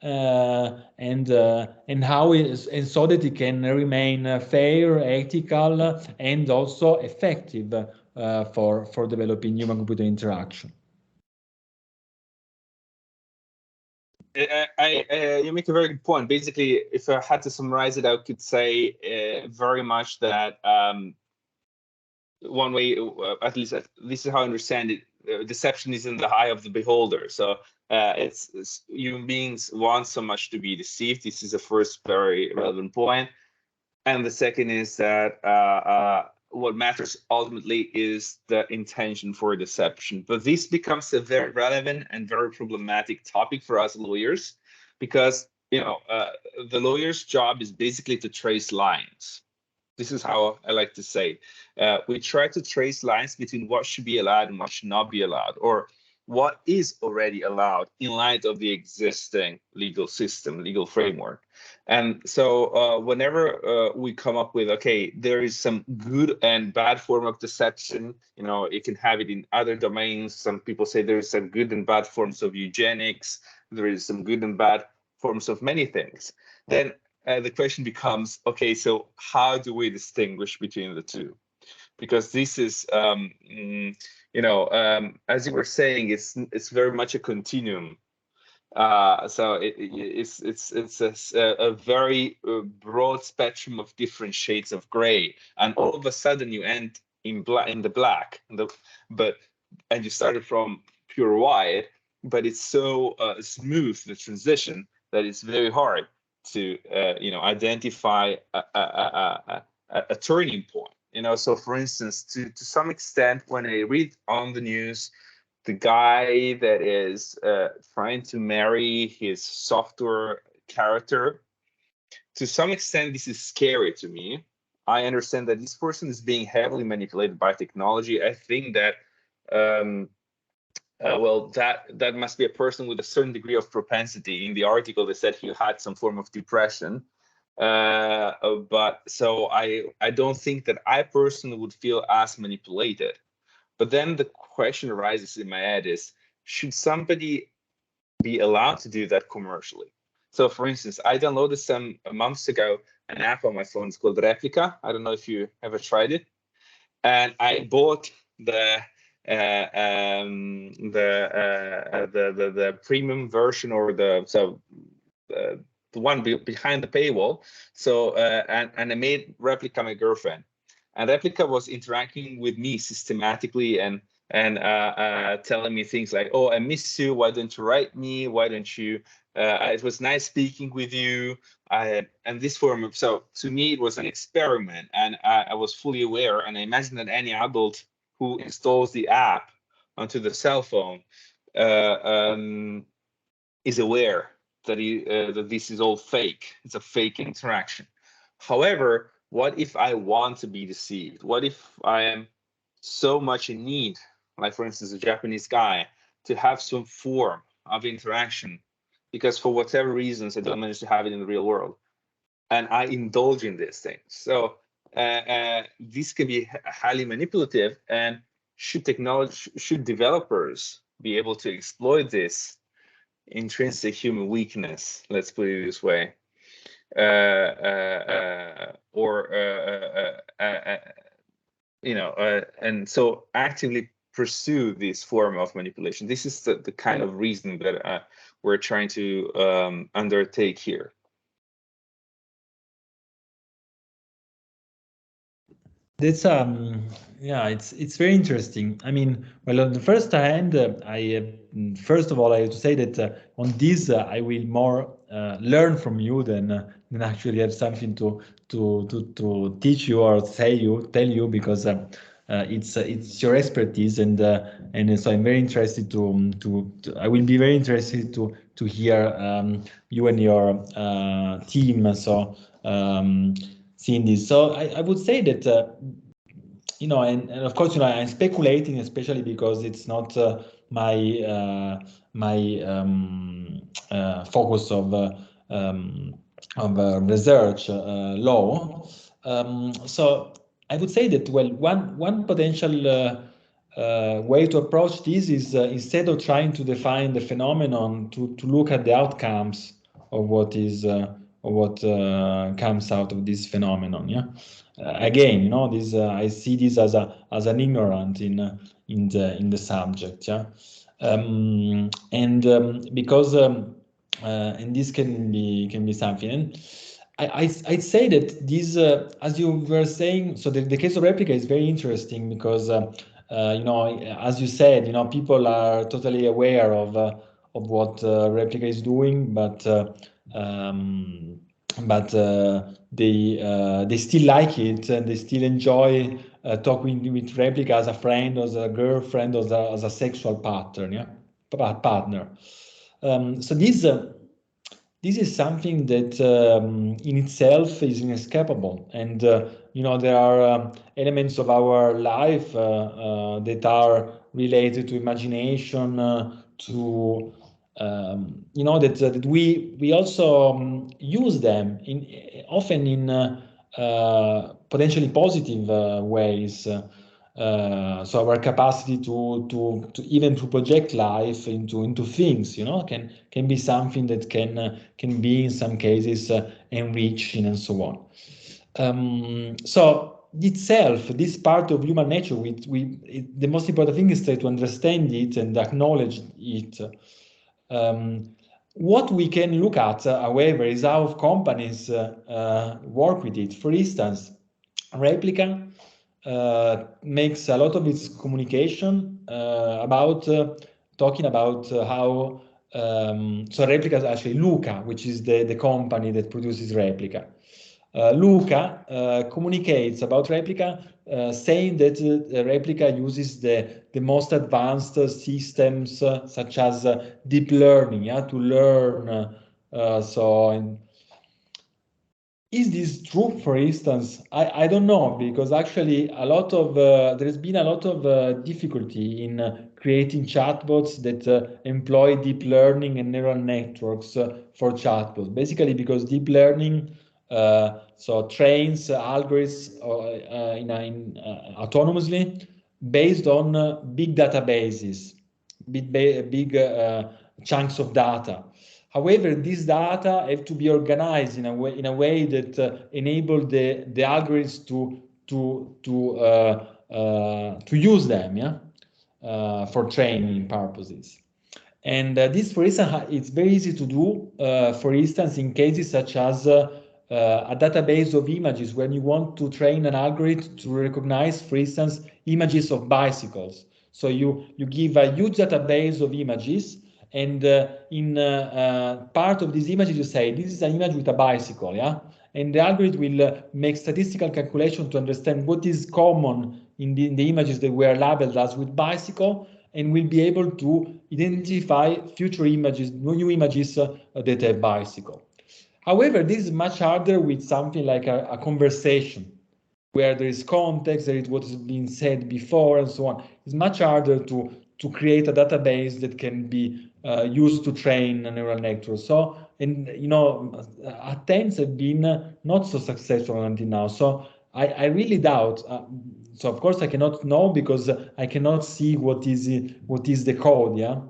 and how and so that it can remain fair, ethical, and also effective for developing human-computer interaction. You make a very good point. Basically, if I had to summarize it, I could say very much that one way, at least this is how I understand it, deception is in the eye of the beholder. So it's human beings want so much to be deceived. This is the first very relevant point. And the second is that what matters ultimately is the intention for deception. But this becomes a very relevant and very problematic topic for us lawyers, because the lawyer's job is basically to trace lines. This is how I like to say. We try to trace lines between what should be allowed and what should not be allowed, or what is already allowed in light of the existing legal system, legal framework. And so whenever we come up with, okay, there is some good and bad form of deception, you can have it in other domains. Some people say there is some good and bad forms of eugenics. There is some good and bad forms of many things. Then the question becomes, okay, so how do we distinguish between the two? Because this is, as you were saying, it's very much a continuum. So it's a very broad spectrum of different shades of gray, and all of a sudden you end in the black, and you started from pure white, but it's so smooth, the transition, that it's very hard to identify a turning point. So for instance, to some extent, when I read on the news the guy that is trying to marry his software character, to some extent this is scary to me. I understand that this person is being heavily manipulated by technology. I think that Well, that must be a person with a certain degree of propensity. In the article, they said he had some form of depression. But so I don't think that I personally would feel as manipulated. But then the question arises in my head is, should somebody be allowed to do that commercially? So for instance, I downloaded some months ago an app on my phone. It's called Replica. I don't know if you ever tried it. And I bought the premium version, or the one behind the paywall. So and I made Replica my girlfriend, and Replica was interacting with me systematically and telling me things like, "Oh, I miss you. Why don't you write me? Why don't you? It was nice speaking with you." And this form of, so to me it was an experiment, and I was fully aware. And I imagine that any adult who installs the app onto the cell phone is aware that that this is all fake. It's a fake interaction. However, what if I want to be deceived? What if I am so much in need, like for instance, a Japanese guy, to have some form of interaction, because for whatever reasons I don't manage to have it in the real world, and I indulge in these things. So this can be highly manipulative, and should developers be able to exploit this intrinsic human weakness, let's put it this way, and so actively pursue this form of manipulation. This is the kind of reason that we're trying to undertake here. That's yeah, it's very interesting. I mean, well, on the first hand, first of all, I have to say that on this I will more learn from you than actually have something to teach you or tell you, because it's your expertise, and so I'm very interested to I will be very interested to hear you and your team. So. Seeing this. So I would say that, and of course, I'm speculating, especially because it's not my focus of research law. So I would say that, well, one potential way to approach this is, instead of trying to define the phenomenon, to look at the outcomes of what is what comes out of this phenomenon. Yeah. Again, this I see this as an ignorant in the subject. Yeah. Because and this can be something. And I'd say that this, as you were saying, so the case of Replica is very interesting because, as you said, people are totally aware of what Replica is doing, but they still like it, and they still enjoy talking with Replica as a friend, as a girlfriend, as a sexual partner. Yeah, partner. So this is something that in itself is inescapable, and there are elements of our life that are related to imagination, to that we also use them often in potentially positive ways. So our capacity to even to project life into things, can be something that can be in some cases enriching and so on. So itself, this part of human nature, the most important thing is to understand it and acknowledge it. What we can look at, however, is how companies work with it. For instance, Replica makes a lot of its communication about talking about how so Replica is actually Luca, which is the company that produces Replica. Luca communicates about Replica, saying that Replica uses the most advanced systems such as deep learning, to learn. Is this true, for instance? I don't know, because actually a lot of there's been a lot of difficulty in creating chatbots that employ deep learning and neural networks for chatbots. Basically, because deep learning so trains algorithms autonomously based on big databases, big chunks of data. However, these data have to be organized in a way that enable the algorithms to use them, yeah, for training purposes. And this, for instance, it's very easy to do, for instance, in cases such as a database of images when you want to train an algorithm to recognize, for instance, images of bicycles. So you give a huge database of images, and in part of these images you say, this is an image with a bicycle, yeah? And the algorithm will make statistical calculation to understand what is common in the images that were labeled as with bicycle, and will be able to identify future images, new images that have bicycle. However, this is much harder with something like a conversation, where there is context, there is what has been said before, and so on. It's much harder to create a database that can be used to train a neural network. So, and you know, attempts have been not so successful until now. So I really doubt. So of course I cannot know because I cannot see what is the code. Yeah,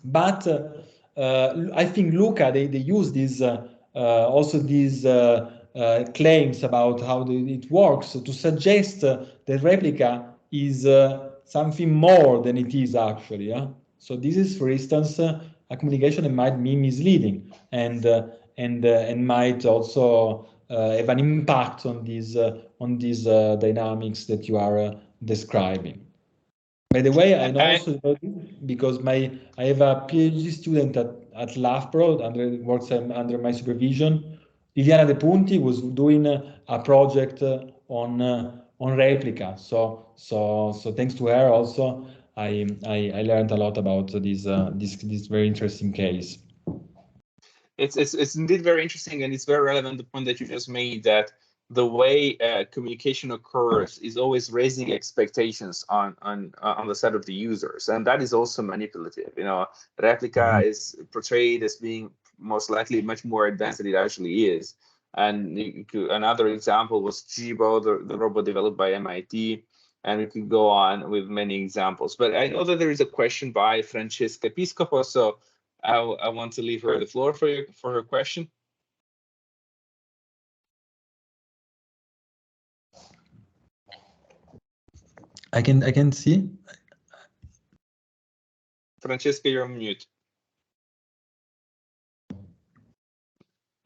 but I think Luca they use these also these claims about how it works to suggest that replica is something more than it is actually. Yeah? So this is, for instance, a communication that might be misleading and might also have an impact on these dynamics that you are describing. By the way, I know also because I have a PhD student at LAFPRO, works under my supervision. Liliana De Punti was doing a project on replica. So thanks to her also, I learned a lot about this very interesting case. It's indeed very interesting, and it's very relevant, the point that you just made, that the way communication occurs is always raising expectations on the side of the users, and that is also manipulative. You know, replica is portrayed as being most likely much more advanced than it actually is. And another example was Jibo, the robot developed by MIT, and we could go on with many examples. But I know that there is a question by Francesca Piscopo, so I want to leave her the floor for her question. I can see. Francesca, you're on mute.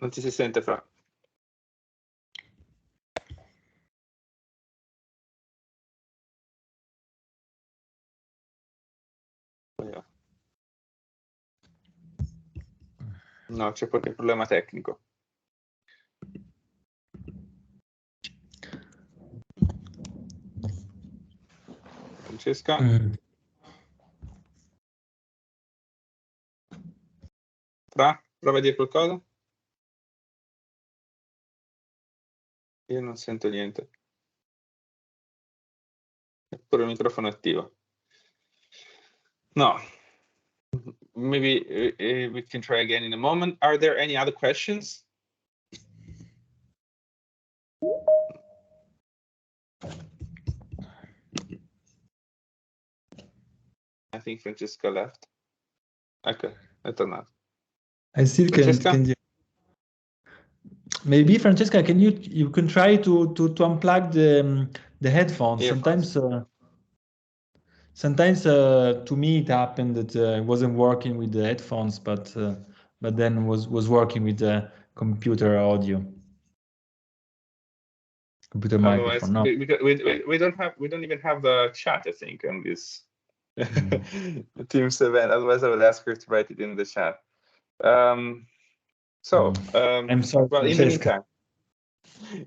Non ti si sente, Fra. No, c'è qualche problema tecnico. Francesca? Fra, prova a dire qualcosa? Io non sento niente. Eppure il microfono è attivo. No. Maybe we can try again in a moment. Are there any other questions? I think Francesca left. Okay, è tornato. I still can you... Maybe Francesca, you can try to unplug the headphones. Sometimes to me it happened that it wasn't working with the headphones, but then was working with the computer audio, computer microphone. No, we don't even have the chat, I think, on this Teams event. Otherwise, I would ask her to write it in the chat. I'm sorry. Well, Francesca.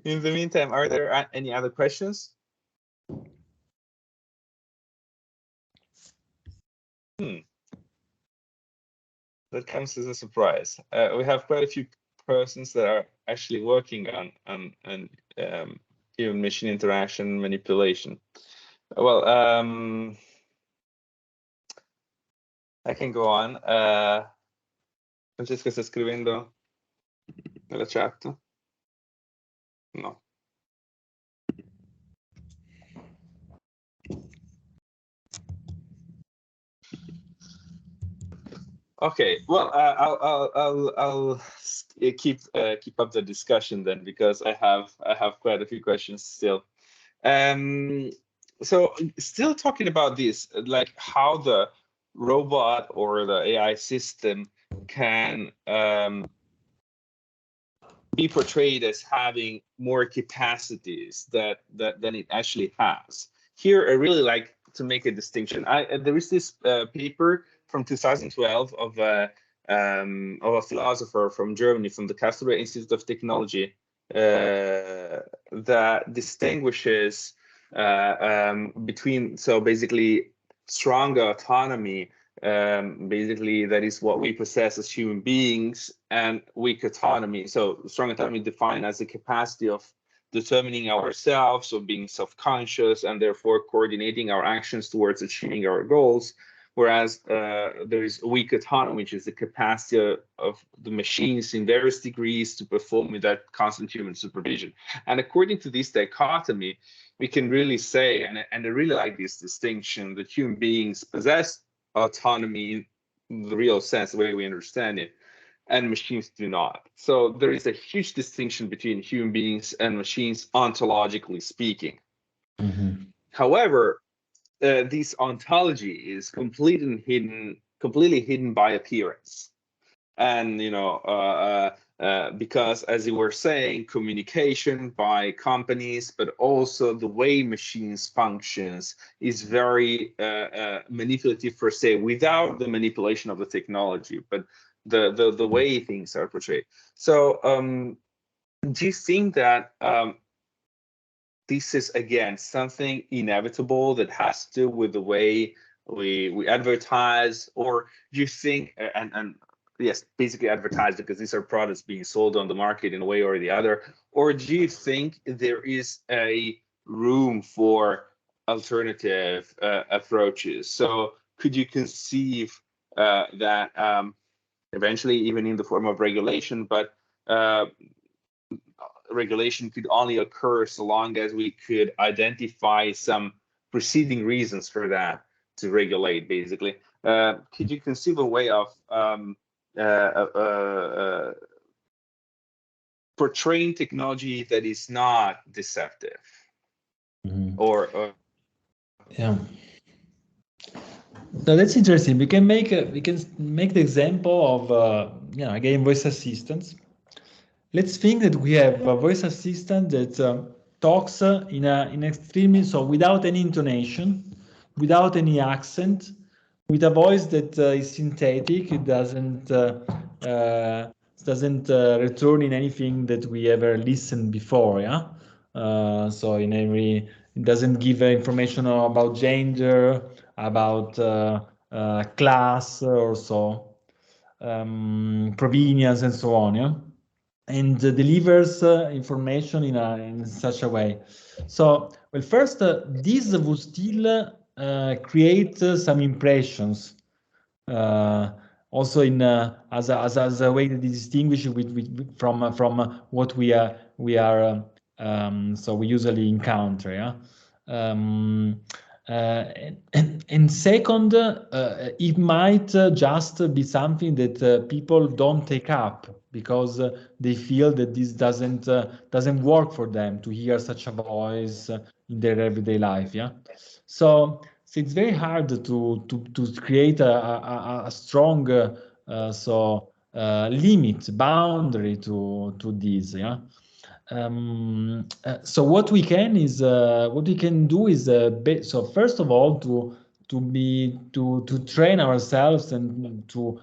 in the meantime, are there any other questions? That comes as a surprise. We have quite a few persons that are actually working on human machine interaction manipulation. Well, I can go on. Francesca sta scrivendo nella chat? No. Okay, well, I'll keep up the discussion then, because I have quite a few questions still. So still talking about this, like how the robot or the AI system can be portrayed as having more capacities than it actually has. Here, I really like to make a distinction. There is this paper from 2012 of a philosopher from Germany, from the Karlsruhe Institute of Technology, that distinguishes between, so basically, strong autonomy. Basically, that is what we possess as human beings, and weak autonomy. So strong autonomy defined as the capacity of determining ourselves, or being self-conscious, and therefore coordinating our actions towards achieving our goals. Whereas there is weak autonomy, which is the capacity of the machines in various degrees to perform without constant human supervision. And according to this dichotomy, we can really say, and I really like this distinction, that human beings possess autonomy in the real sense, the way we understand it, and machines do not. So there is a huge distinction between human beings and machines, ontologically speaking. Mm-hmm. However, this ontology is completely hidden by appearance, and because, as you were saying, communication by companies, but also the way machines functions is very manipulative per se, without the manipulation of the technology, but the way things are portrayed. So do you think that this is, again, something inevitable that has to do with the way we advertise, or do you think, and yes, basically advertise, because these are products being sold on the market in a way or the other, or do you think there is a room for alternative approaches? So could you conceive that eventually, even in the form of regulation, but regulation could only occur so long as we could identify some preceding reasons for that to regulate, basically? Could you conceive a way of portraying technology that is not deceptive? Mm-hmm. Or yeah. So that's interesting. We can make the example of again, voice assistants. Let's think that we have a voice assistant that talks in extremely, so without any intonation, without any accent, with a voice that is synthetic. It doesn't return in anything that we ever listened before. Yeah. So it doesn't give information about gender, about class, or so, provenience, and so on. Yeah. And delivers information in such a way. So, well, first, this would still create some impressions, also in as a way to distinguish from what we usually encounter. Yeah. And second, it might just be something that people don't take up, because they feel that this doesn't work for them to hear such a voice in their everyday life. Yeah. So it's very hard to create a strong limit, boundary to this. Yeah. So what we can do is so first of all to train ourselves and to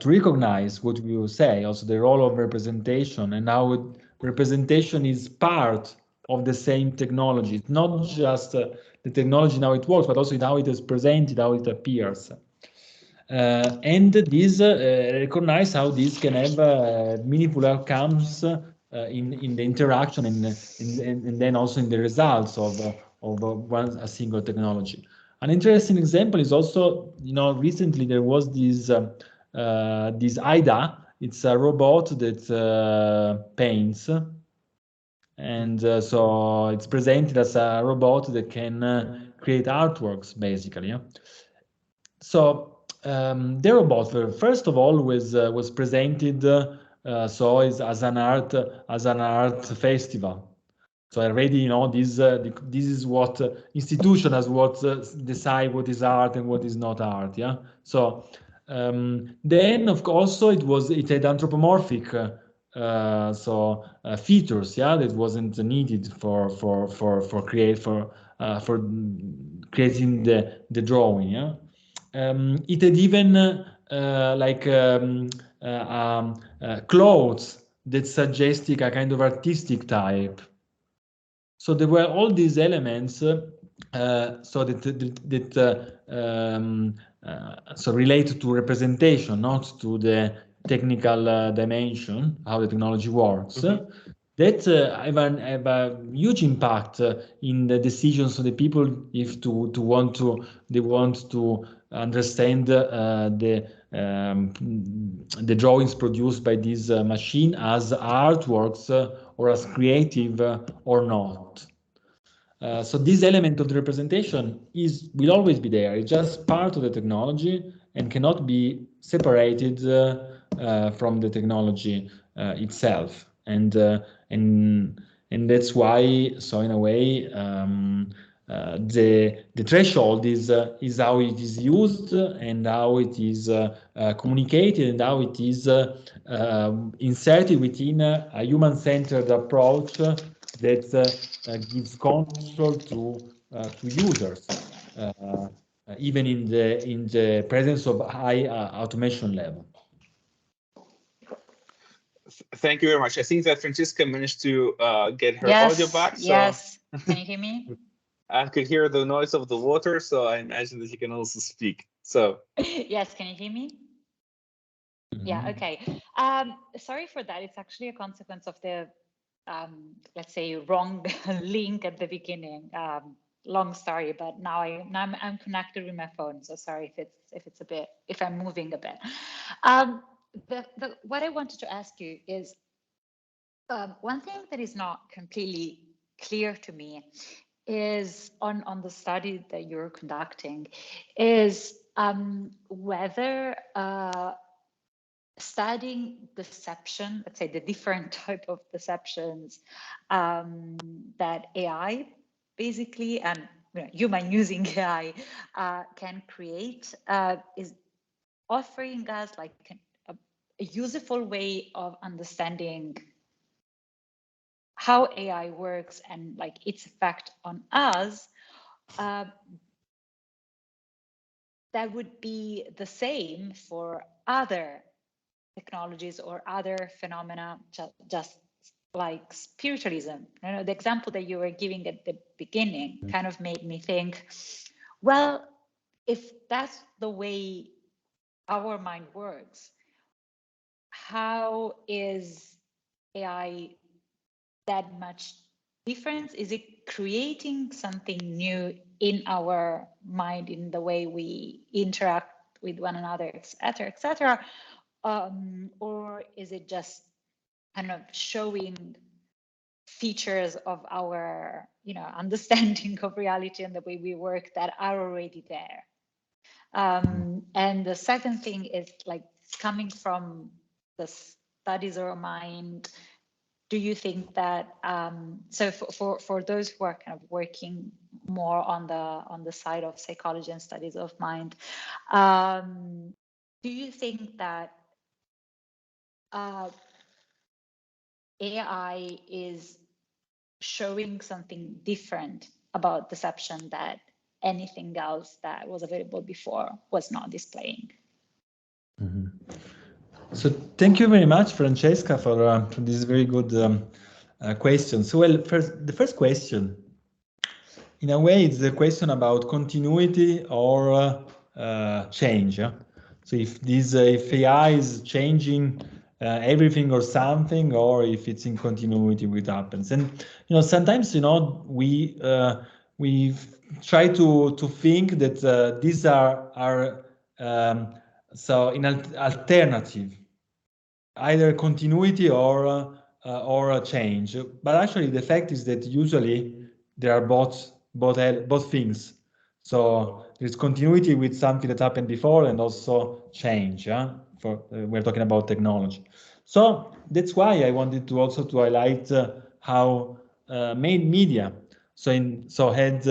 recognize what we will say, also the role of representation, and how representation is part of the same technology. It's not just the technology, how it works, but also how it is presented, how it appears. And this recognize how this can have meaningful outcomes in the interaction and then also in the results of a single technology. An interesting example is also, recently there was this IDA. It's a robot that paints, and so it's presented as a robot that can create artworks, basically. Yeah? So the robot, first of all, was presented as an art festival. So already, this is what institution has what decide what is art and what is not art. Yeah. So then, of course, it had anthropomorphic features. Yeah, that wasn't needed for creating the drawing. Yeah. It had even clothes that suggested a kind of artistic type. So there were all these elements so related to representation, not to the technical dimension, how the technology works. That have a huge impact in the decisions of the people if they want to understand the drawings produced by this machine as artworks or as creative or not. So this element of the representation will always be there. It's just part of the technology and cannot be separated from the technology itself. And that's why, so in a way, the threshold is how it is used and how it is communicated and how it is inserted within a human-centered approach that gives control to users, even in the presence of high automation level. Thank you very much. I think that Francesca managed to get her audio back. So yes. Can you hear me? I could hear the noise of the water, so I imagine that you can also speak. So yes, can you hear me? Yeah, okay. Sorry for that. It's actually a consequence of the, let's say, wrong link at the beginning. Long story, but now I'm connected with my phone. So sorry if I'm moving a bit. What I wanted to ask you is one thing that is not completely clear to me is on the study that you're conducting is whether studying deception, let's say the different type of deceptions that AI basically and human using AI can create is offering us like a useful way of understanding how AI works and like its effect on us. That would be the same for other technologies or other phenomena, just like spiritualism. The example that you were giving at the beginning kind of made me think, well, if that's the way our mind works, how is AI that much difference? Is it creating something new in our mind, in the way we interact with one another, etc., etc.? Or is it just kind of showing features of our, understanding of reality and the way we work that are already there? And the second thing is like coming from the studies of mind. Do you think that so for those who are kind of working more on the side of psychology and studies of mind, do you think that AI is showing something different about deception that anything else that was available before was not displaying? Mm-hmm. So thank you very much, Francesca, for this very good question. So, well, the first question, in a way, it's the question about continuity or change. Yeah? So if AI is changing everything or something, or if it's in continuity with happens. And sometimes we try to think that these are so in alternative, either continuity or a change. But actually, the fact is that usually there are both things. So there's continuity with something that happened before, and also change. Yeah, we're talking about technology. So that's why I wanted to also to highlight how main media. So had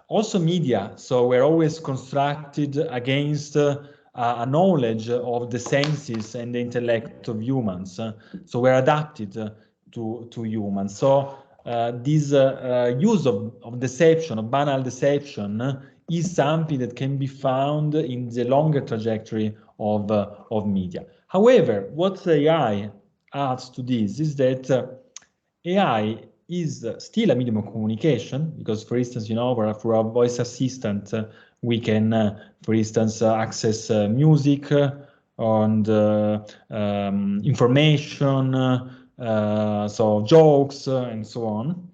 also media. So we're always constructed against a knowledge of the senses and the intellect of humans. So we're adapted to humans. So this use of deception, of banal deception, is something that can be found in the longer trajectory of media. However, what AI adds to this is that AI is still a medium of communication, because, for instance, for a voice assistant, we can, for instance, access music and information, so jokes and so on.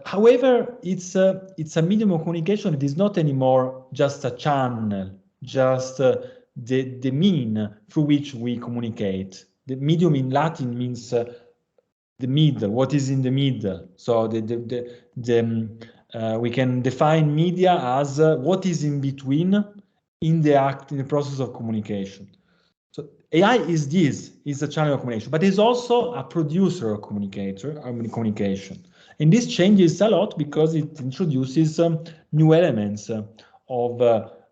However, it's a medium of communication. It is not anymore just a channel, just the mean through which we communicate. The medium in Latin means the middle, what is in the middle. So we can define media as what is in between in the process of communication. So AI is a channel of communication, but is also a producer of communication. And this changes a lot because it introduces new elements of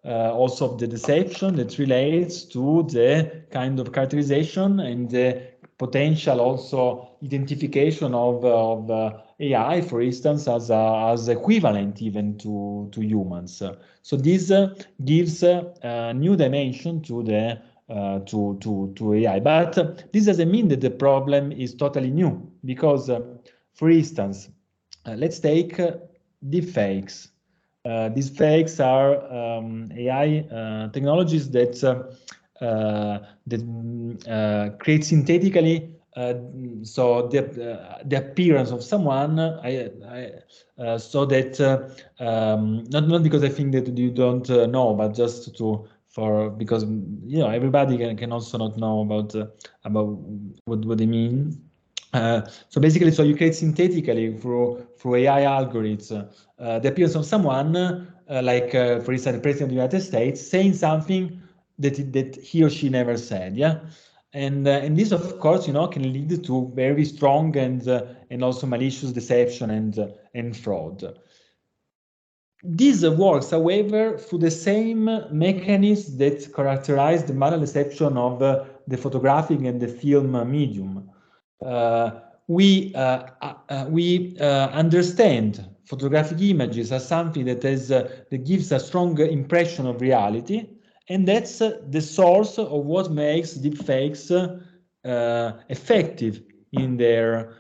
also of the deception that relates to the kind of characterization and the potential also identification of AI, for instance, as equivalent even to humans. So this gives a new dimension to the to AI. But this doesn't mean that the problem is totally new, because, for instance, let's take deepfakes. These fakes are AI technologies that create synthetically so the appearance of someone, so that not because I think that you don't know, but just because everybody can also not know about what they mean. So basically, so you create synthetically through AI algorithms the appearance of someone, like for instance, the President of the United States saying something that he or she never said. Yeah. And this, of course, can lead to very strong and also malicious deception and fraud. This works, however, through the same mechanisms that characterize the banal deception of the photographic and the film medium. We understand photographic images as something that gives a strong impression of reality, and that's the source of what makes deepfakes effective in their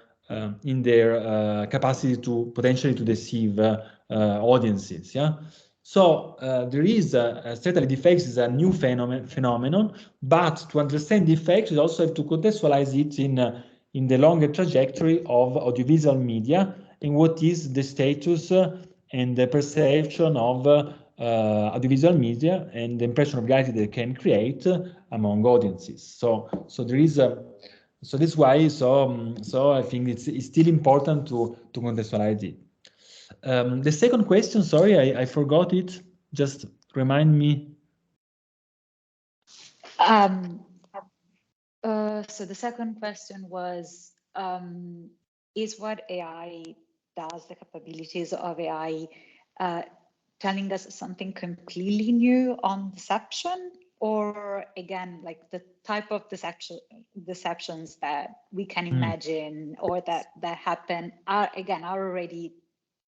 capacity to potentially to deceive audiences. Yeah. So there is certainly deepfakes is a new phenomenon, but to understand deepfakes, you also have to contextualize it in the longer trajectory of audiovisual media and what is the status and the perception of audiovisual media and the impression of reality they can create among audiences. So there is so that's why so I think it's still important to contextualize it. The second question, sorry, I forgot it. Just remind me. So the second question was, is what AI does, the capabilities of AI, telling us something completely new on deception, or again, like the type of deceptions that we can imagine or that happen are already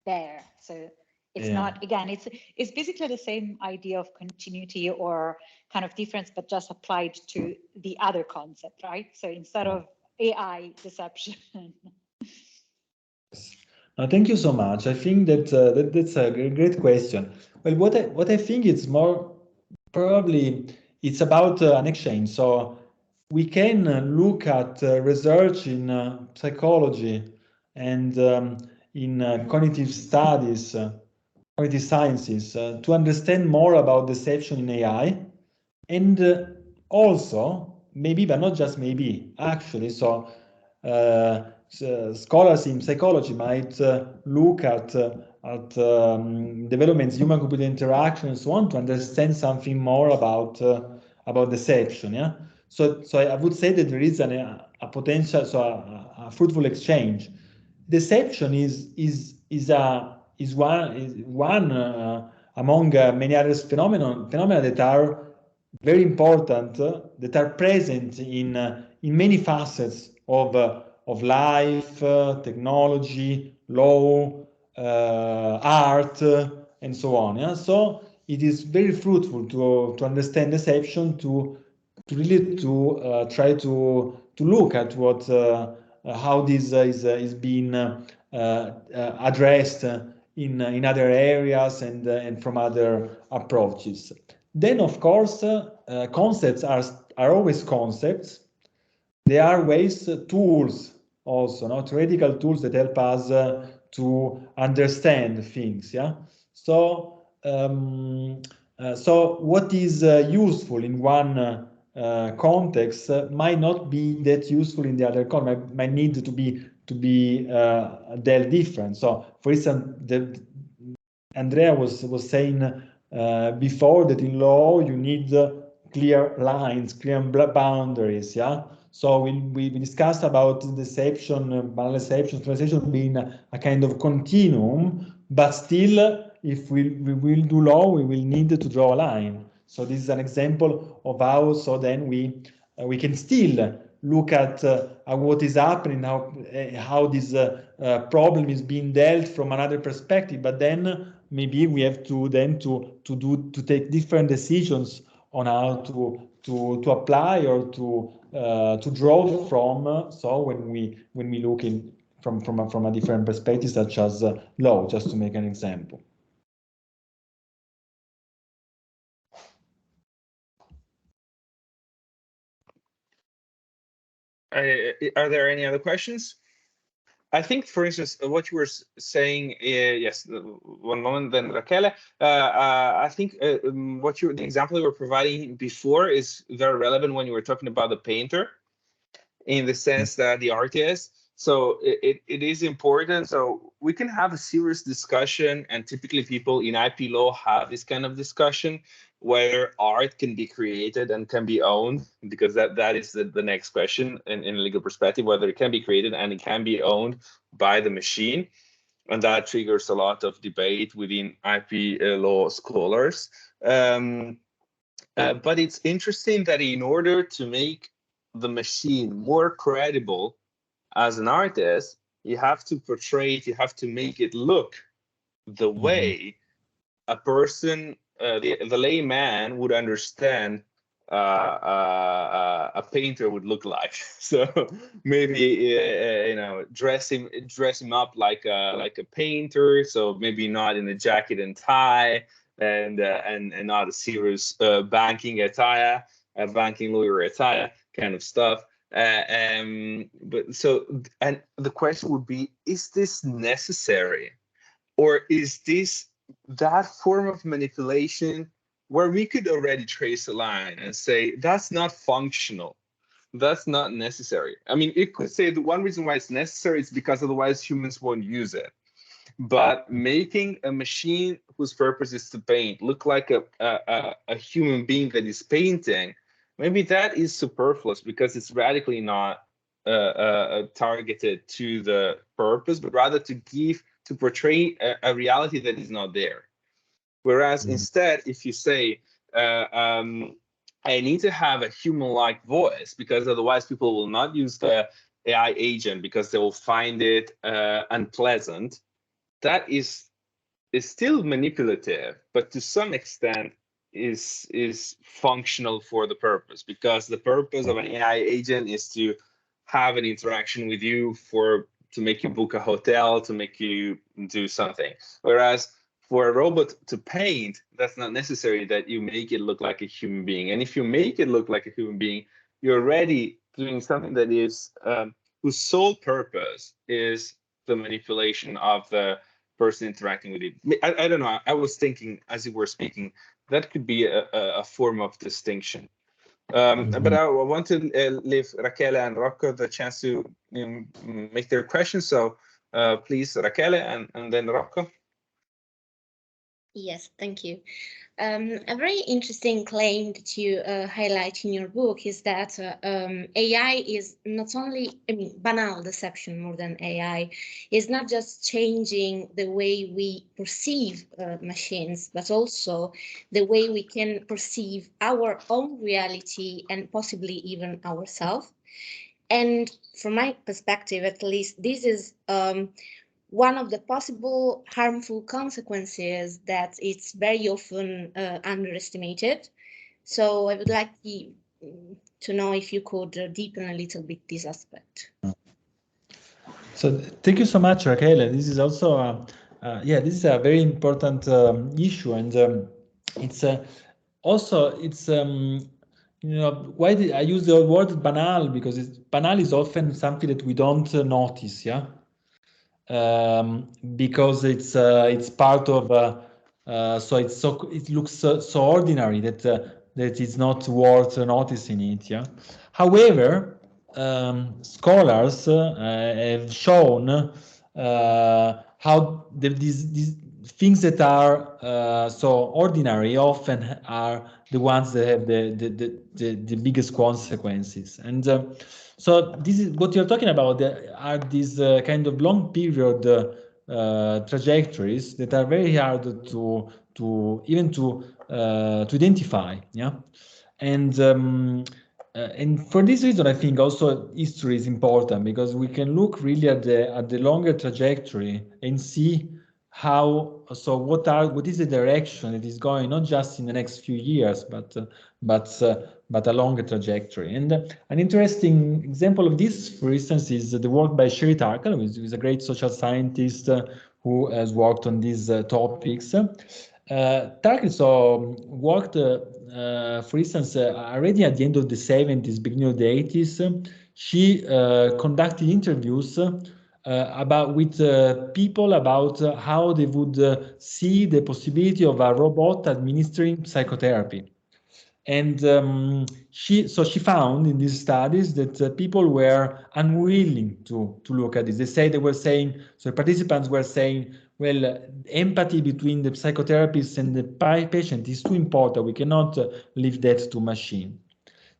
there. So it's not, again, it's basically the same idea of continuity or kind of difference, but just applied to the other concept, right? So instead of AI deception. Thank you so much. I think that's a great question. Well, what I think it's more probably it's about an exchange. So we can look at research in psychology and in cognitive studies, cognitive sciences, to understand more about deception in AI, and also maybe, but not just maybe, actually. So scholars in psychology might look at developments, human-computer interaction, and so on, to understand something more about deception. Yeah. So I would say that there is a potential, so a fruitful exchange. Deception is one among many other phenomena that are very important, that are present in many facets of life, technology, law, art, and so on. Yeah? So it is very fruitful to understand deception, to really try to look at what how this is being addressed in other areas and from other approaches. Then, of course, concepts are always concepts. They are ways, tools also, no? Theoretical tools that help us to understand things. Yeah. So, so what is useful in one context might not be that useful in the other context. Might need to be dealt different. So, for instance, Andrea was saying before that in law you need clear lines, clear boundaries. Yeah. So we discussed about deception, maldeception, translation being a kind of continuum, but still, if we will do law, we will need to draw a line. So this is an example of how. So then we can still look at what is happening, how this problem is being dealt from another perspective, but then maybe we have to take different decisions on how to apply or to draw from. So when we look in from a different perspective, such as law, just to make an example. Are there any other questions? I think, for instance, what you were saying, yes, one moment, then Raquel. I think the example you were providing before is very relevant when you were talking about the painter, in the sense that the artist. So it is important. So we can have a serious discussion, and typically people in IP law have this kind of discussion, whether art can be created and can be owned, because that is the next question in a legal perspective, whether it can be created and it can be owned by the machine. And that triggers a lot of debate within IP law scholars. But it's interesting that in order to make the machine more credible as an artist, you have to portray it, you have to make it look the way a person, the layman would understand a painter would look like. So maybe dress him up like a painter. So maybe not in a jacket and tie, and not a serious banking attire, a banking lawyer attire kind of stuff. But so, and the question would be, is this necessary, or is this that form of manipulation where we could already trace a line and say that's not functional, that's not necessary? I mean, it could say the one reason why it's necessary is because otherwise humans won't use it. But making a machine whose purpose is to paint look like a human being that is painting, maybe that is superfluous, because it's radically not targeted to the purpose, but rather to portray a reality that is not there. Whereas instead, if you say, I need to have a human-like voice, because otherwise people will not use the AI agent because they will find it unpleasant, that is still manipulative, but to some extent is functional for the purpose, because the purpose of an AI agent is to have an interaction with you to make you book a hotel, to make you do something. Whereas for a robot to paint, that's not necessary that you make it look like a human being. And if you make it look like a human being, you're already doing something that is whose sole purpose is the manipulation of the person interacting with it. I don't know. I was thinking as you were speaking, that could be a form of distinction. But I want to leave Raquel and Rocco the chance to make their questions. So please, Raquel, and then Rocco. Yes, thank you. A very interesting claim that you highlight in your book is that AI is not only, banal deception more than AI, is not just changing the way we perceive machines, but also the way we can perceive our own reality and possibly even ourselves. And from my perspective, at least, this is one of the possible harmful consequences that it's very often underestimated. So I would like to know if you could deepen a little bit this aspect. So thank you so much, Raquel. This is also, this is a very important issue, and it's also why I use the word banal, because banal is often something that we don't notice, because it's part of so it looks so ordinary that that it's not worth noticing it. However, scholars have shown how these things that are so ordinary often are the ones that have the biggest consequences. And so this is what you're talking about, are these kind of long period trajectories that are very hard to identify. And for this reason, I think also history is important, because we can look really at the longer trajectory and see what is the direction it is going, not just in the next few years, but a longer trajectory. And an interesting example of this, for instance, is the work by Sherry Turkle, who is a great social scientist who has worked on these topics. Turkle worked, for instance, already at the end of the 70s, beginning of the 80s. She conducted interviews with people about how they would see the possibility of a robot administering psychotherapy. And she found in these studies that people were unwilling to look at this. They were saying, so participants were saying, well, empathy between the psychotherapist and the patient is too important. We cannot leave that to machine.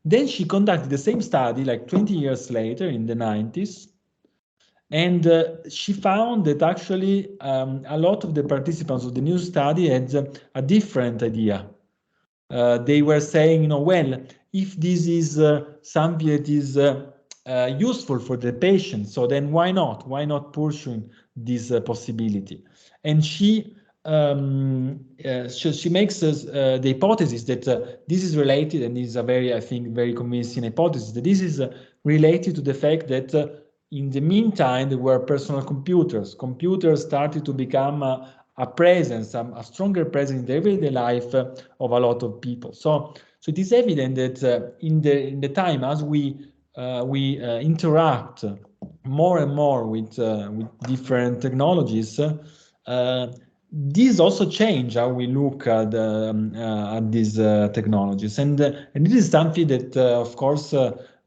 Then she conducted the same study like 20 years later in the 90s. And she found that actually a lot of the participants of the new study had a different idea. They were saying, well, if this is something that is useful for the patient, so then why not? Why not pursuing this possibility? And she makes the hypothesis that this is related, and this is a very, I think, very convincing hypothesis, that this is related to the fact that in the meantime, there were personal computers. Computers started to become a presence, a stronger presence in the everyday life of a lot of people. So it is evident that in the time as we interact more and more with different technologies, these also change how we look at these technologies, and this is something that, of course,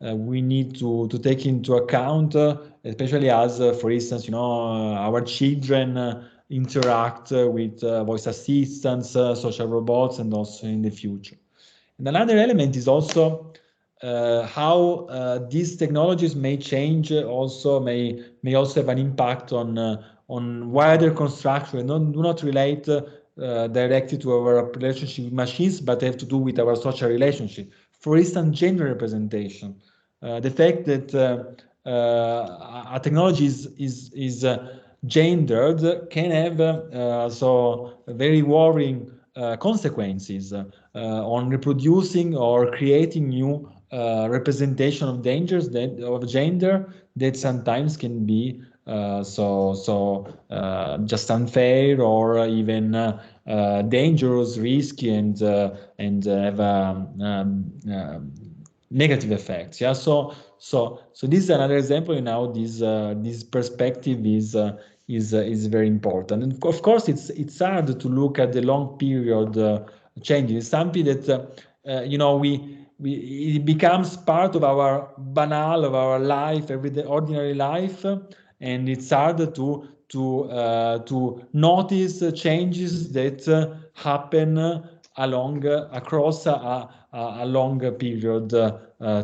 we need to take into account, especially as, for instance, our children interact with voice assistants, social robots, and also in the future. And another element is also how these technologies may change. Also, may also have an impact on wider construction. Do not relate directly to our relationship with machines, but have to do with our social relationship. For instance, gender representation. The fact that a technology is gendered can have so very worrying consequences on reproducing or creating new representation of dangers of gender that sometimes can be just unfair or even dangerous, risky, and have negative effects. Yeah, so this is another example in how this perspective is very important. And of course, it's hard to look at the long period changes. It's something that you know, it becomes part of our banal, of our life, everyday ordinary life, and it's hard to notice changes that happen across a long period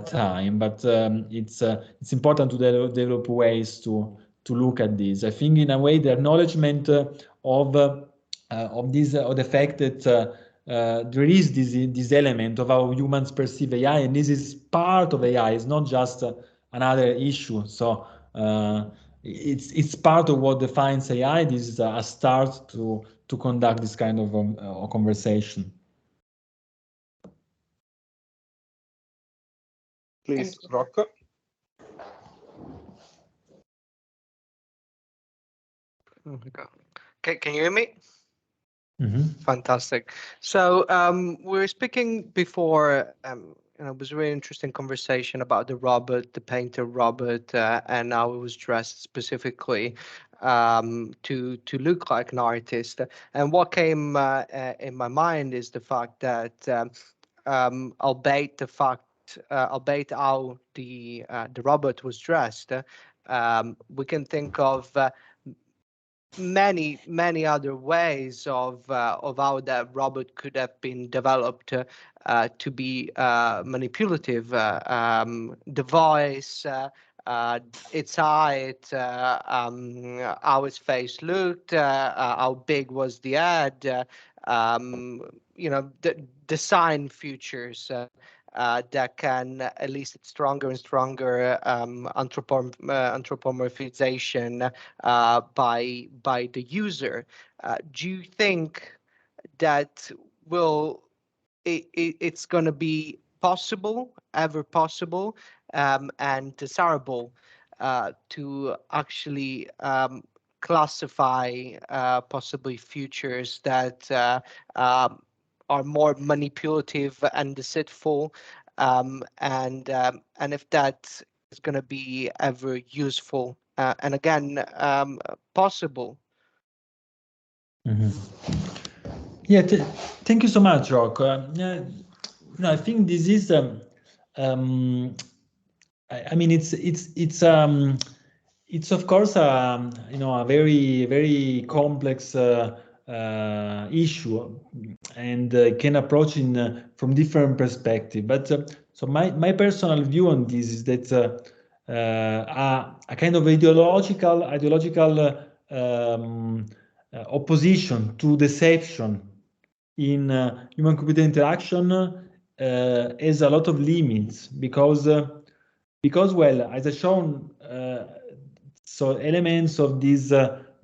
time. But it's important to develop ways to look at this. I think in a way the acknowledgement of the fact that there is this element of how humans perceive AI, and this is part of AI. It's not just another issue. So it's part of what defines AI. This is a start to conduct this kind of conversation. Please, Rocco. Okay, can you hear me? Mm-hmm. Fantastic. So we were speaking before, it was a really interesting conversation about the robot, the painter robot, and how it was dressed specifically to look like an artist. And what came in my mind is the fact that, albeit how the robot was dressed, we can think of many other ways of how that robot could have been developed to be manipulative. The voice, its height, how its face looked, how big was the head, design features that can elicit stronger and stronger anthropomorphization by the user. Do you think that it's going to be ever possible, and desirable to actually classify possibly futures that are more manipulative and deceitful, and if that is going to be ever useful and again possible? Mm-hmm. Yeah, thank you so much, Rocco. I think this is I mean it's of course a very complex issue, and can approach from different perspectives. But so my personal view on this is that a kind of ideological opposition to deception in human-computer interaction has a lot of limits, because well, as I shown, so elements of this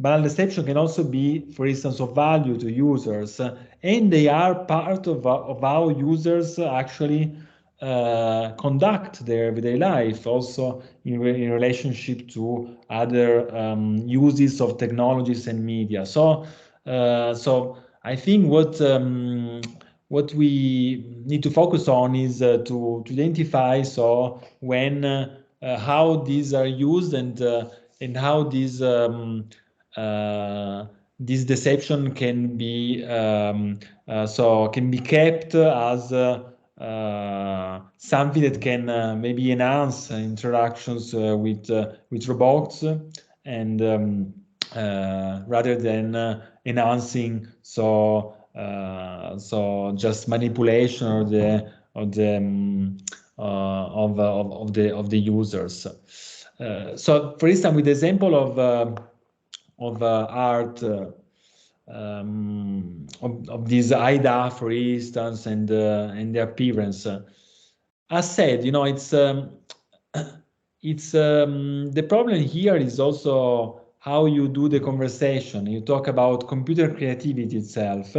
banal deception can also be, for instance, of value to users, and they are part of how users actually conduct their everyday life, also in relationship to other uses of technologies and media. So I think what we need to focus on is to identify when how these are used, and how this deception can be can be kept as something that can maybe enhance interactions with robots, and rather than enhancing just manipulation of the users. So, for instance, with the example of art, of this IDA, for instance, and the appearance, as said, it's the problem here is also how you do the conversation. You talk about computer creativity itself.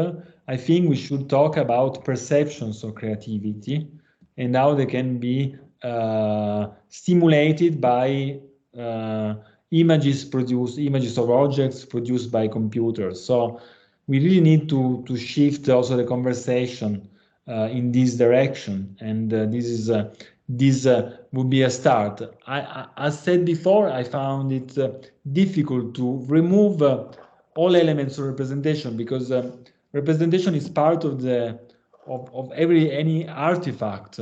I think we should talk about perceptions of creativity and how they can be stimulated by images of objects produced by computers. So we really need to shift also the conversation in this direction, and this would be a start. As said before, I found it difficult to remove all elements of representation, because representation is part of any artifact.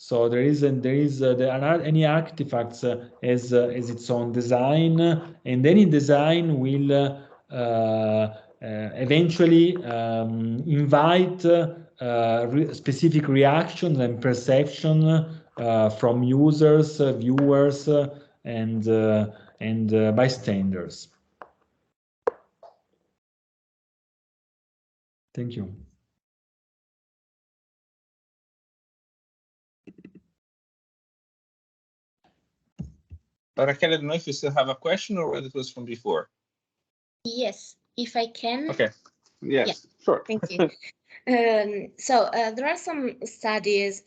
So any artifact has its own design, and any design will eventually invite specific reactions and perception from users, viewers, and bystanders. Thank you. Raquel, I don't know if you still have a question or whether it was from before. Yes, if I can. Okay. Yes, yeah. Sure. Thank you. So there are some studies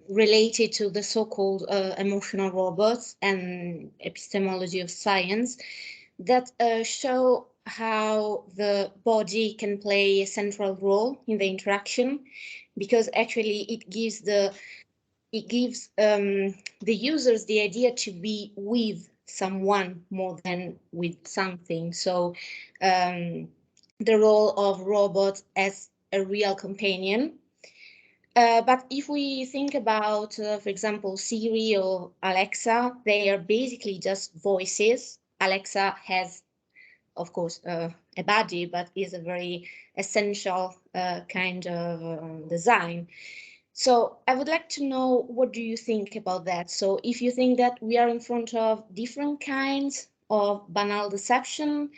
related to the so-called emotional robots and epistemology of science that show how the body can play a central role in the interaction, because actually it gives the users the idea to be with someone more than with something. So the role of robots as a real companion. But if we think about, for example, Siri or Alexa, they are basically just voices. Alexa has, of course, a body, but is a very essential kind of design. So I would like to know, what do you think about that? So if you think that we are in front of different kinds of banal deception,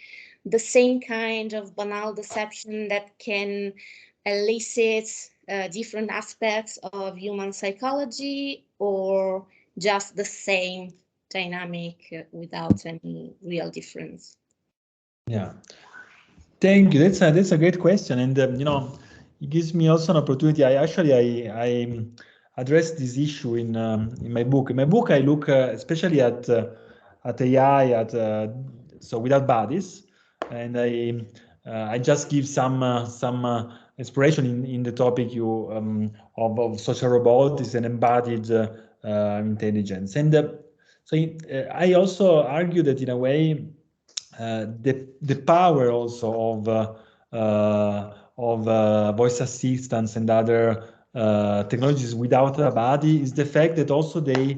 the same kind of banal deception that can elicit different aspects of human psychology, or just the same dynamic without any real difference? Yeah, thank you. That's a great question, and you know, it gives me also an opportunity. I address this issue in my book. In my book, I look especially at AI, so without bodies, and I just give some inspiration in the topic of social robotics and embodied intelligence. And I also argue that in a way the power also of voice assistants and other technologies without a body is the fact that also they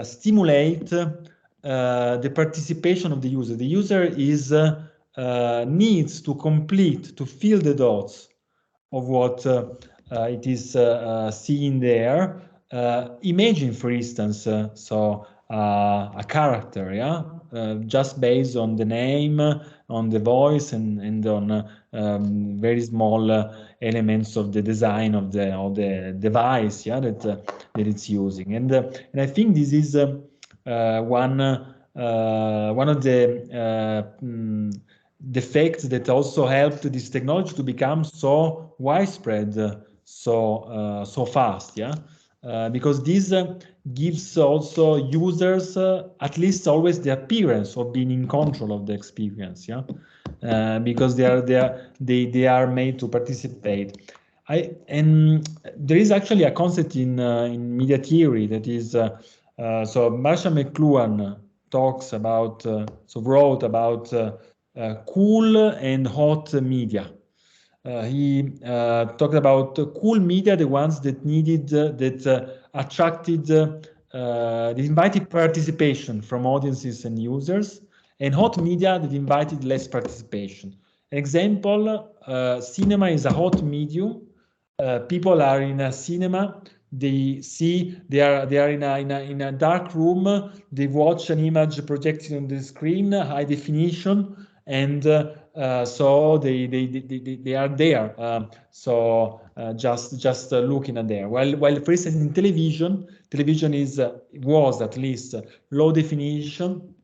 stimulate the participation of the user. The user needs to fill the dots of what it is seeing there. Imagine, for instance, a character, yeah, just based on the name, on the voice, and on very small elements of the design of the device, yeah, that it's using. And I think this is one of the facts that also helped this technology to become so widespread so fast, yeah. Because this gives also users at least always the appearance of being in control of the experience, yeah, because they are made to participate. And there is actually a concept in media theory that is so Marshall McLuhan talks about wrote about cool and hot media. He talked about cool media, the ones that needed, attracted, that invited participation from audiences and users, and hot media that invited less participation. Example, cinema is a hot medium. People are in a cinema. They are in a dark room. They watch an image projected on the screen, high definition, and so they are there. Just looking at there. While for instance in television was at least low definition.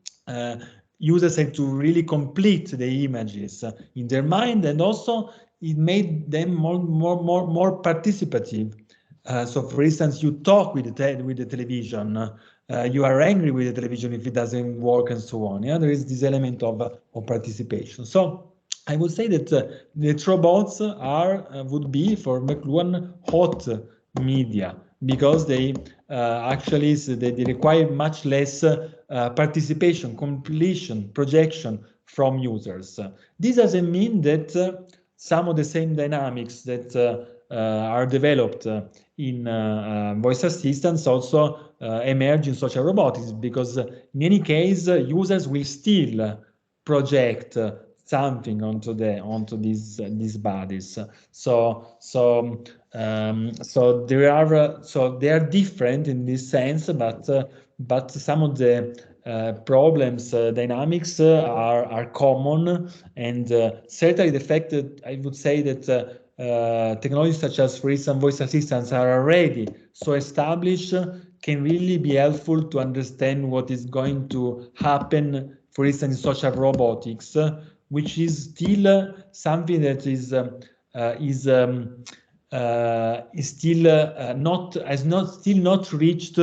Users had to really complete the images in their mind, and also it made them more participative. So, for instance, you talk with the television. you are angry with the television if it doesn't work and so on. Yeah, there is this element of participation. So I would say that the robots would be for McLuhan hot media, because they actually they require much less participation, completion, projection from users. This doesn't mean that some of the same dynamics that are developed in voice assistants also emerge in social robotics, because in any case users will still project something onto these bodies. So they are different in this sense, but some of the problems, dynamics are common, and certainly the fact that I would say that technologies such as, for instance, voice assistants are already so established can really be helpful to understand what is going to happen, for instance, in social robotics, which is still something that is still not reached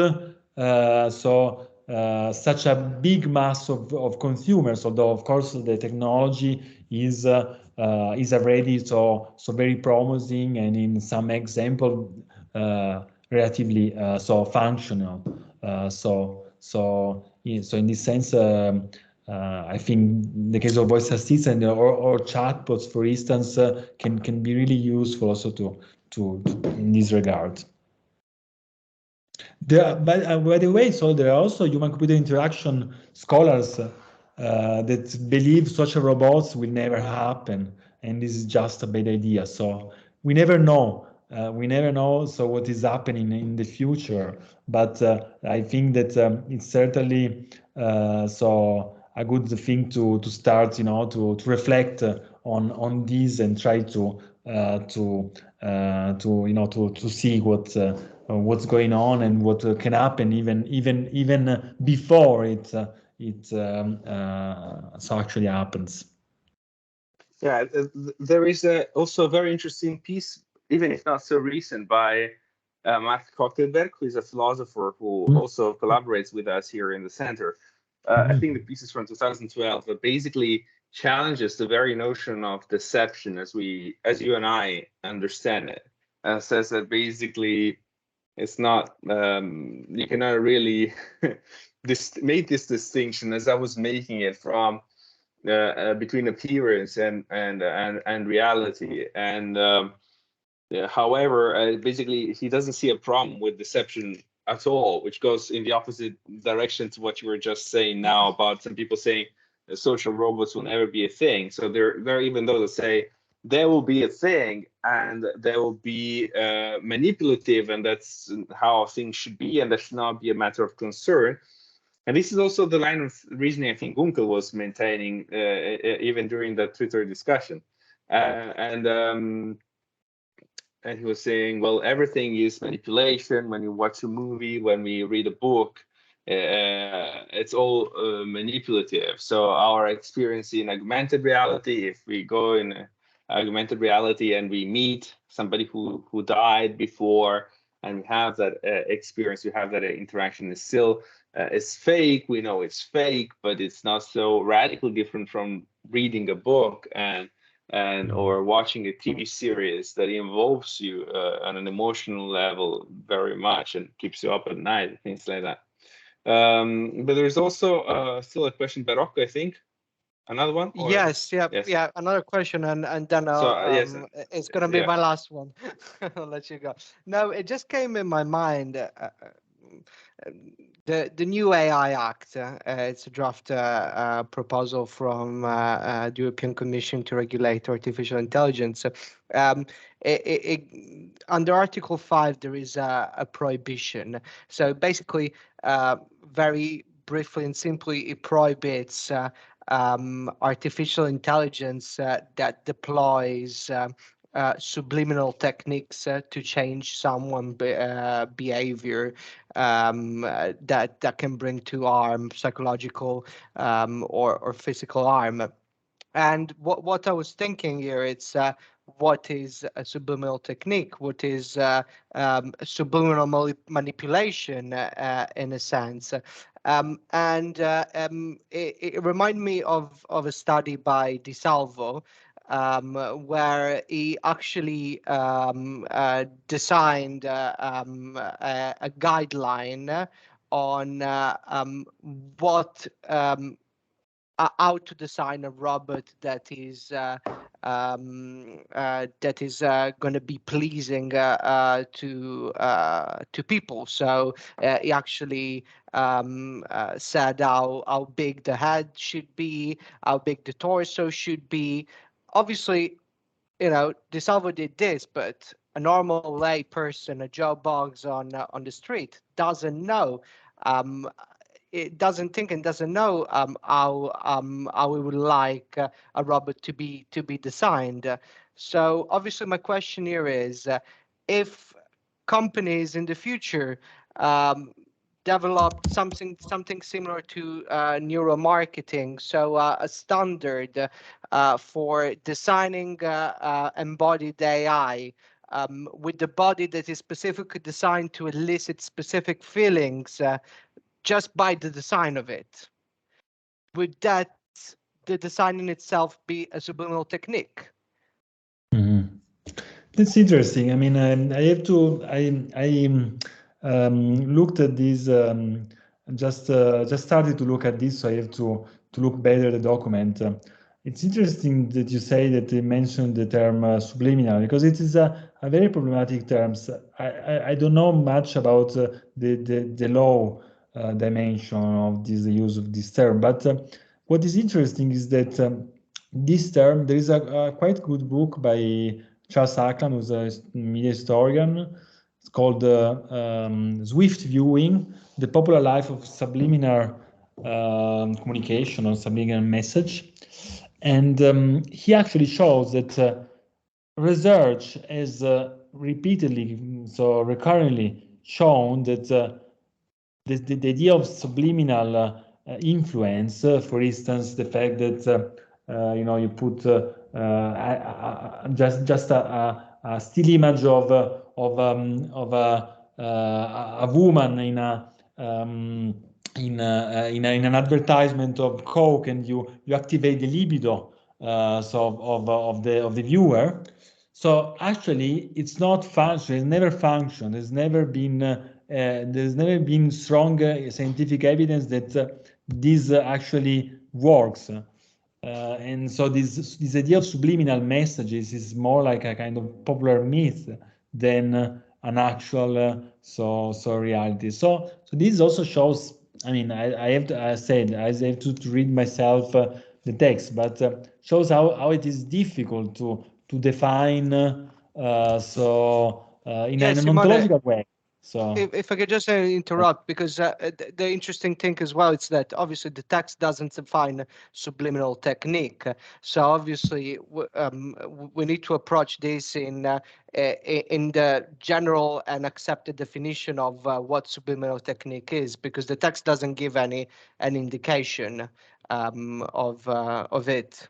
such a big mass of consumers, although of course the technology is already so very promising, and in some example relatively so functional. So in this sense, I think the case of voice assistant or chatbots, for instance, can be really useful also to in this regard. By the way, so there are also human-computer interaction scholars that believe social robots will never happen, and this is just a bad idea. So we never know. We never know. So what is happening in the future? But I think that it's certainly so a good thing to start, to reflect on this and try to see what's going on and what can happen even before it so actually happens. Yeah, there is also a very interesting piece, even if not so recent, by Matt Kochtelberg, who is a philosopher who also collaborates with us here in the center. I think the piece is from 2012, but basically challenges the very notion of deception as you and I understand it. Says that basically it's not, you cannot really make this distinction as I was making it from between appearance and reality. And however, basically he doesn't see a problem with deception at all, which goes in the opposite direction to what you were just saying now about some people saying social robots will never be a thing. So there even those that say there will be a thing and there will be manipulative, and that's how things should be, and that should not be a matter of concern. And this is also the line of reasoning I think Gunkel was maintaining even during the Twitter discussion. And he was saying, well, everything is manipulation. When you watch a movie, when we read a book, it's all manipulative. So our experience in augmented reality, if we go in augmented reality and we meet somebody who died before, and we have that experience, we have that interaction, is still it's fake. We know it's fake, but it's not so radically different from reading a book and or watching a TV series that involves you on an emotional level very much and keeps you up at night, things like that. But there's also still a question by Rocco, I think. Another one? Or? Yes, another question, and then yes, it's going to be my last one. I'll let you go. No, it just came in my mind. The new AI Act, it's a draft proposal from the European Commission to regulate artificial intelligence. Under Article 5, there is a prohibition. So basically, very briefly and simply, it prohibits artificial intelligence that deploys subliminal techniques to change someone's behavior that can bring to harm, psychological or physical harm. And what I was thinking here, it's what is a subliminal technique? What is subliminal manipulation in a sense? It reminded me of a study by Deceitful, where he actually designed a guideline on what how to design a robot that is going to be pleasing to people. So he actually said how big the head should be, how big the torso should be. Obviously, you know, DeSalvo did this, but a normal lay person, a Joe Boggs on the street, doesn't know. It doesn't think and doesn't know how we would like a robot to be designed. So obviously, my question here is, if companies in the future develop something similar to neuromarketing, so a standard for designing embodied AI with the body that is specifically designed to elicit specific feelings just by the design of it, would that the design in itself be a subliminal technique? Mm-hmm. That's interesting. I mean, I have to. Looked at this. Just started to look at this, so I have to look better at the document. It's interesting that you say that they mentioned the term subliminal, because it is a very problematic term. I don't know much about the law dimension of this, the use of this term, but what is interesting is that this term, there is a quite good book by Charles Ackland, who's a media historian. It's called Swift Viewing, The Popular Life of Subliminal Communication or Subliminal Message. And he actually shows that research has repeatedly, so recurrently shown that the idea of subliminal influence, for instance, the fact that you know, you put just a still image of a woman in an advertisement of Coke, and you activate the libido of the viewer. So actually, it's not functional. It's never functioned. There's never been strong scientific evidence that this actually works. And so this idea of subliminal messages is more like a kind of popular myth than an actual reality. So this also shows. I mean, I have to, I said I have to read myself the text, but shows how it is difficult to define in an ontological way. So if I could just interrupt, because the interesting thing as well is that obviously the text doesn't define subliminal technique. So obviously we need to approach this in the general and accepted definition of what subliminal technique is, because the text doesn't give any indication of it.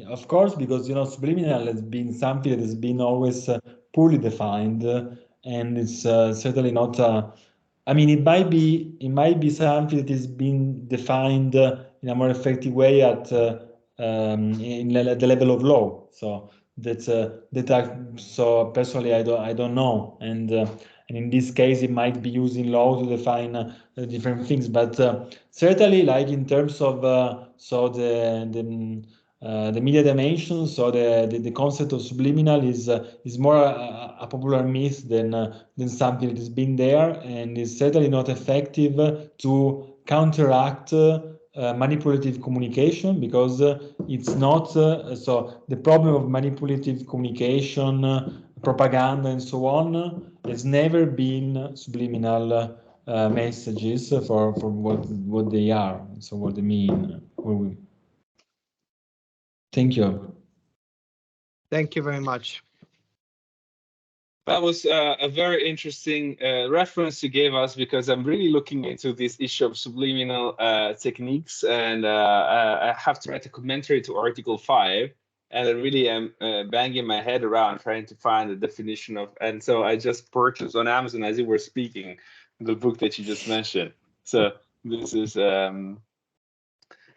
Of course, because you know, subliminal has been something that has been always poorly defined, and it's certainly not. I mean, it might be something that is being defined in a more effective way at the level of law. So so personally, I don't know, and in this case, it might be used in law to define different things, but certainly, like in terms of the media dimension, so the concept of subliminal is more a popular myth than something that has been there, and is certainly not effective to counteract manipulative communication, because it's not so the problem of manipulative communication, propaganda, and so on has never been subliminal messages for what they are, so what they mean. Thank you. Thank you very much. That was a very interesting reference you gave us, because I'm really looking into this issue of subliminal techniques, and I have to write a commentary to Article 5, and I really am banging my head around trying to find a definition of, and so I just purchased on Amazon as you were speaking the book that you just mentioned. So this is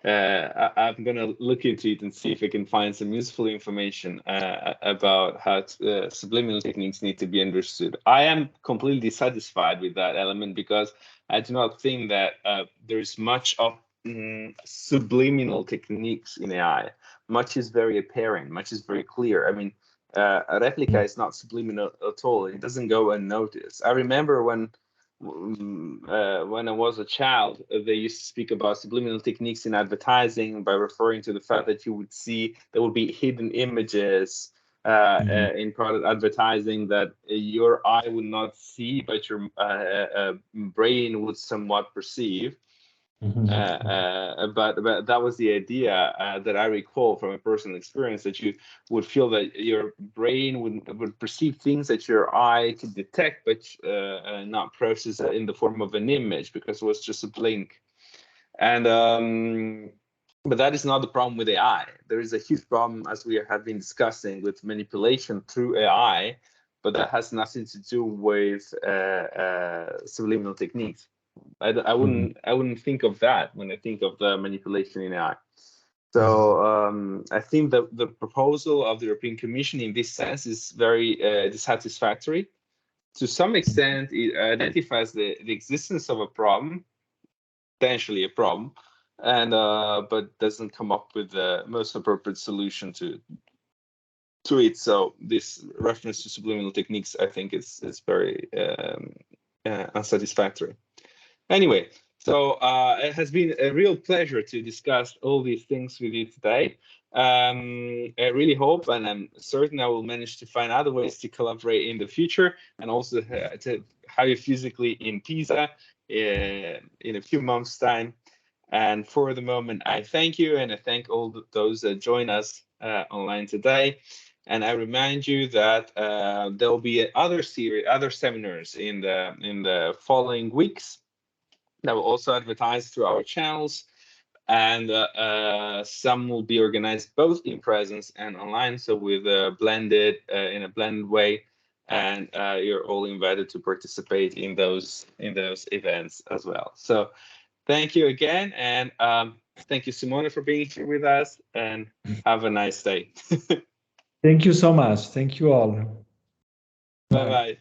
I'm going to look into it and see if I can find some useful information about how subliminal techniques need to be understood. I am completely satisfied with that element, because I do not think that there's much of subliminal techniques in AI. Much is very apparent, much is very clear. I mean, a replica is not subliminal at all. It doesn't go unnoticed. I remember when I was a child, they used to speak about subliminal techniques in advertising by referring to the fact that you would see there would be hidden images in product advertising that your eye would not see, but your brain would somewhat perceive. But that was the idea that I recall from a personal experience, that you would feel that your brain would perceive things that your eye could detect, but not process it in the form of an image, because it was just a blink. And but that is not the problem with AI. There is a huge problem, as we have been discussing, with manipulation through AI, but that has nothing to do with subliminal techniques. I wouldn't think of that when I think of the manipulation in AI. So I think that the proposal of the European Commission in this sense is very dissatisfactory. To some extent, it identifies the existence of a problem, potentially a problem, and but doesn't come up with the most appropriate solution to it. So this reference to subliminal techniques, I think, is very unsatisfactory. Anyway, so it has been a real pleasure to discuss all these things with you today. I really hope, and I'm certain I will manage to find other ways to collaborate in the future, and also to have you physically in Pisa in a few months' time. And for the moment, I thank you, and I thank all those that join us online today. And I remind you that there will be other seminars in the following weeks that will also advertise through our channels, and some will be organized both in presence and online, so with blended in a blended way, and you're all invited to participate in those events as well. So thank you again, and thank you, Simone, for being here with us, and have a nice day. Thank you so much. Thank you all. Bye-bye.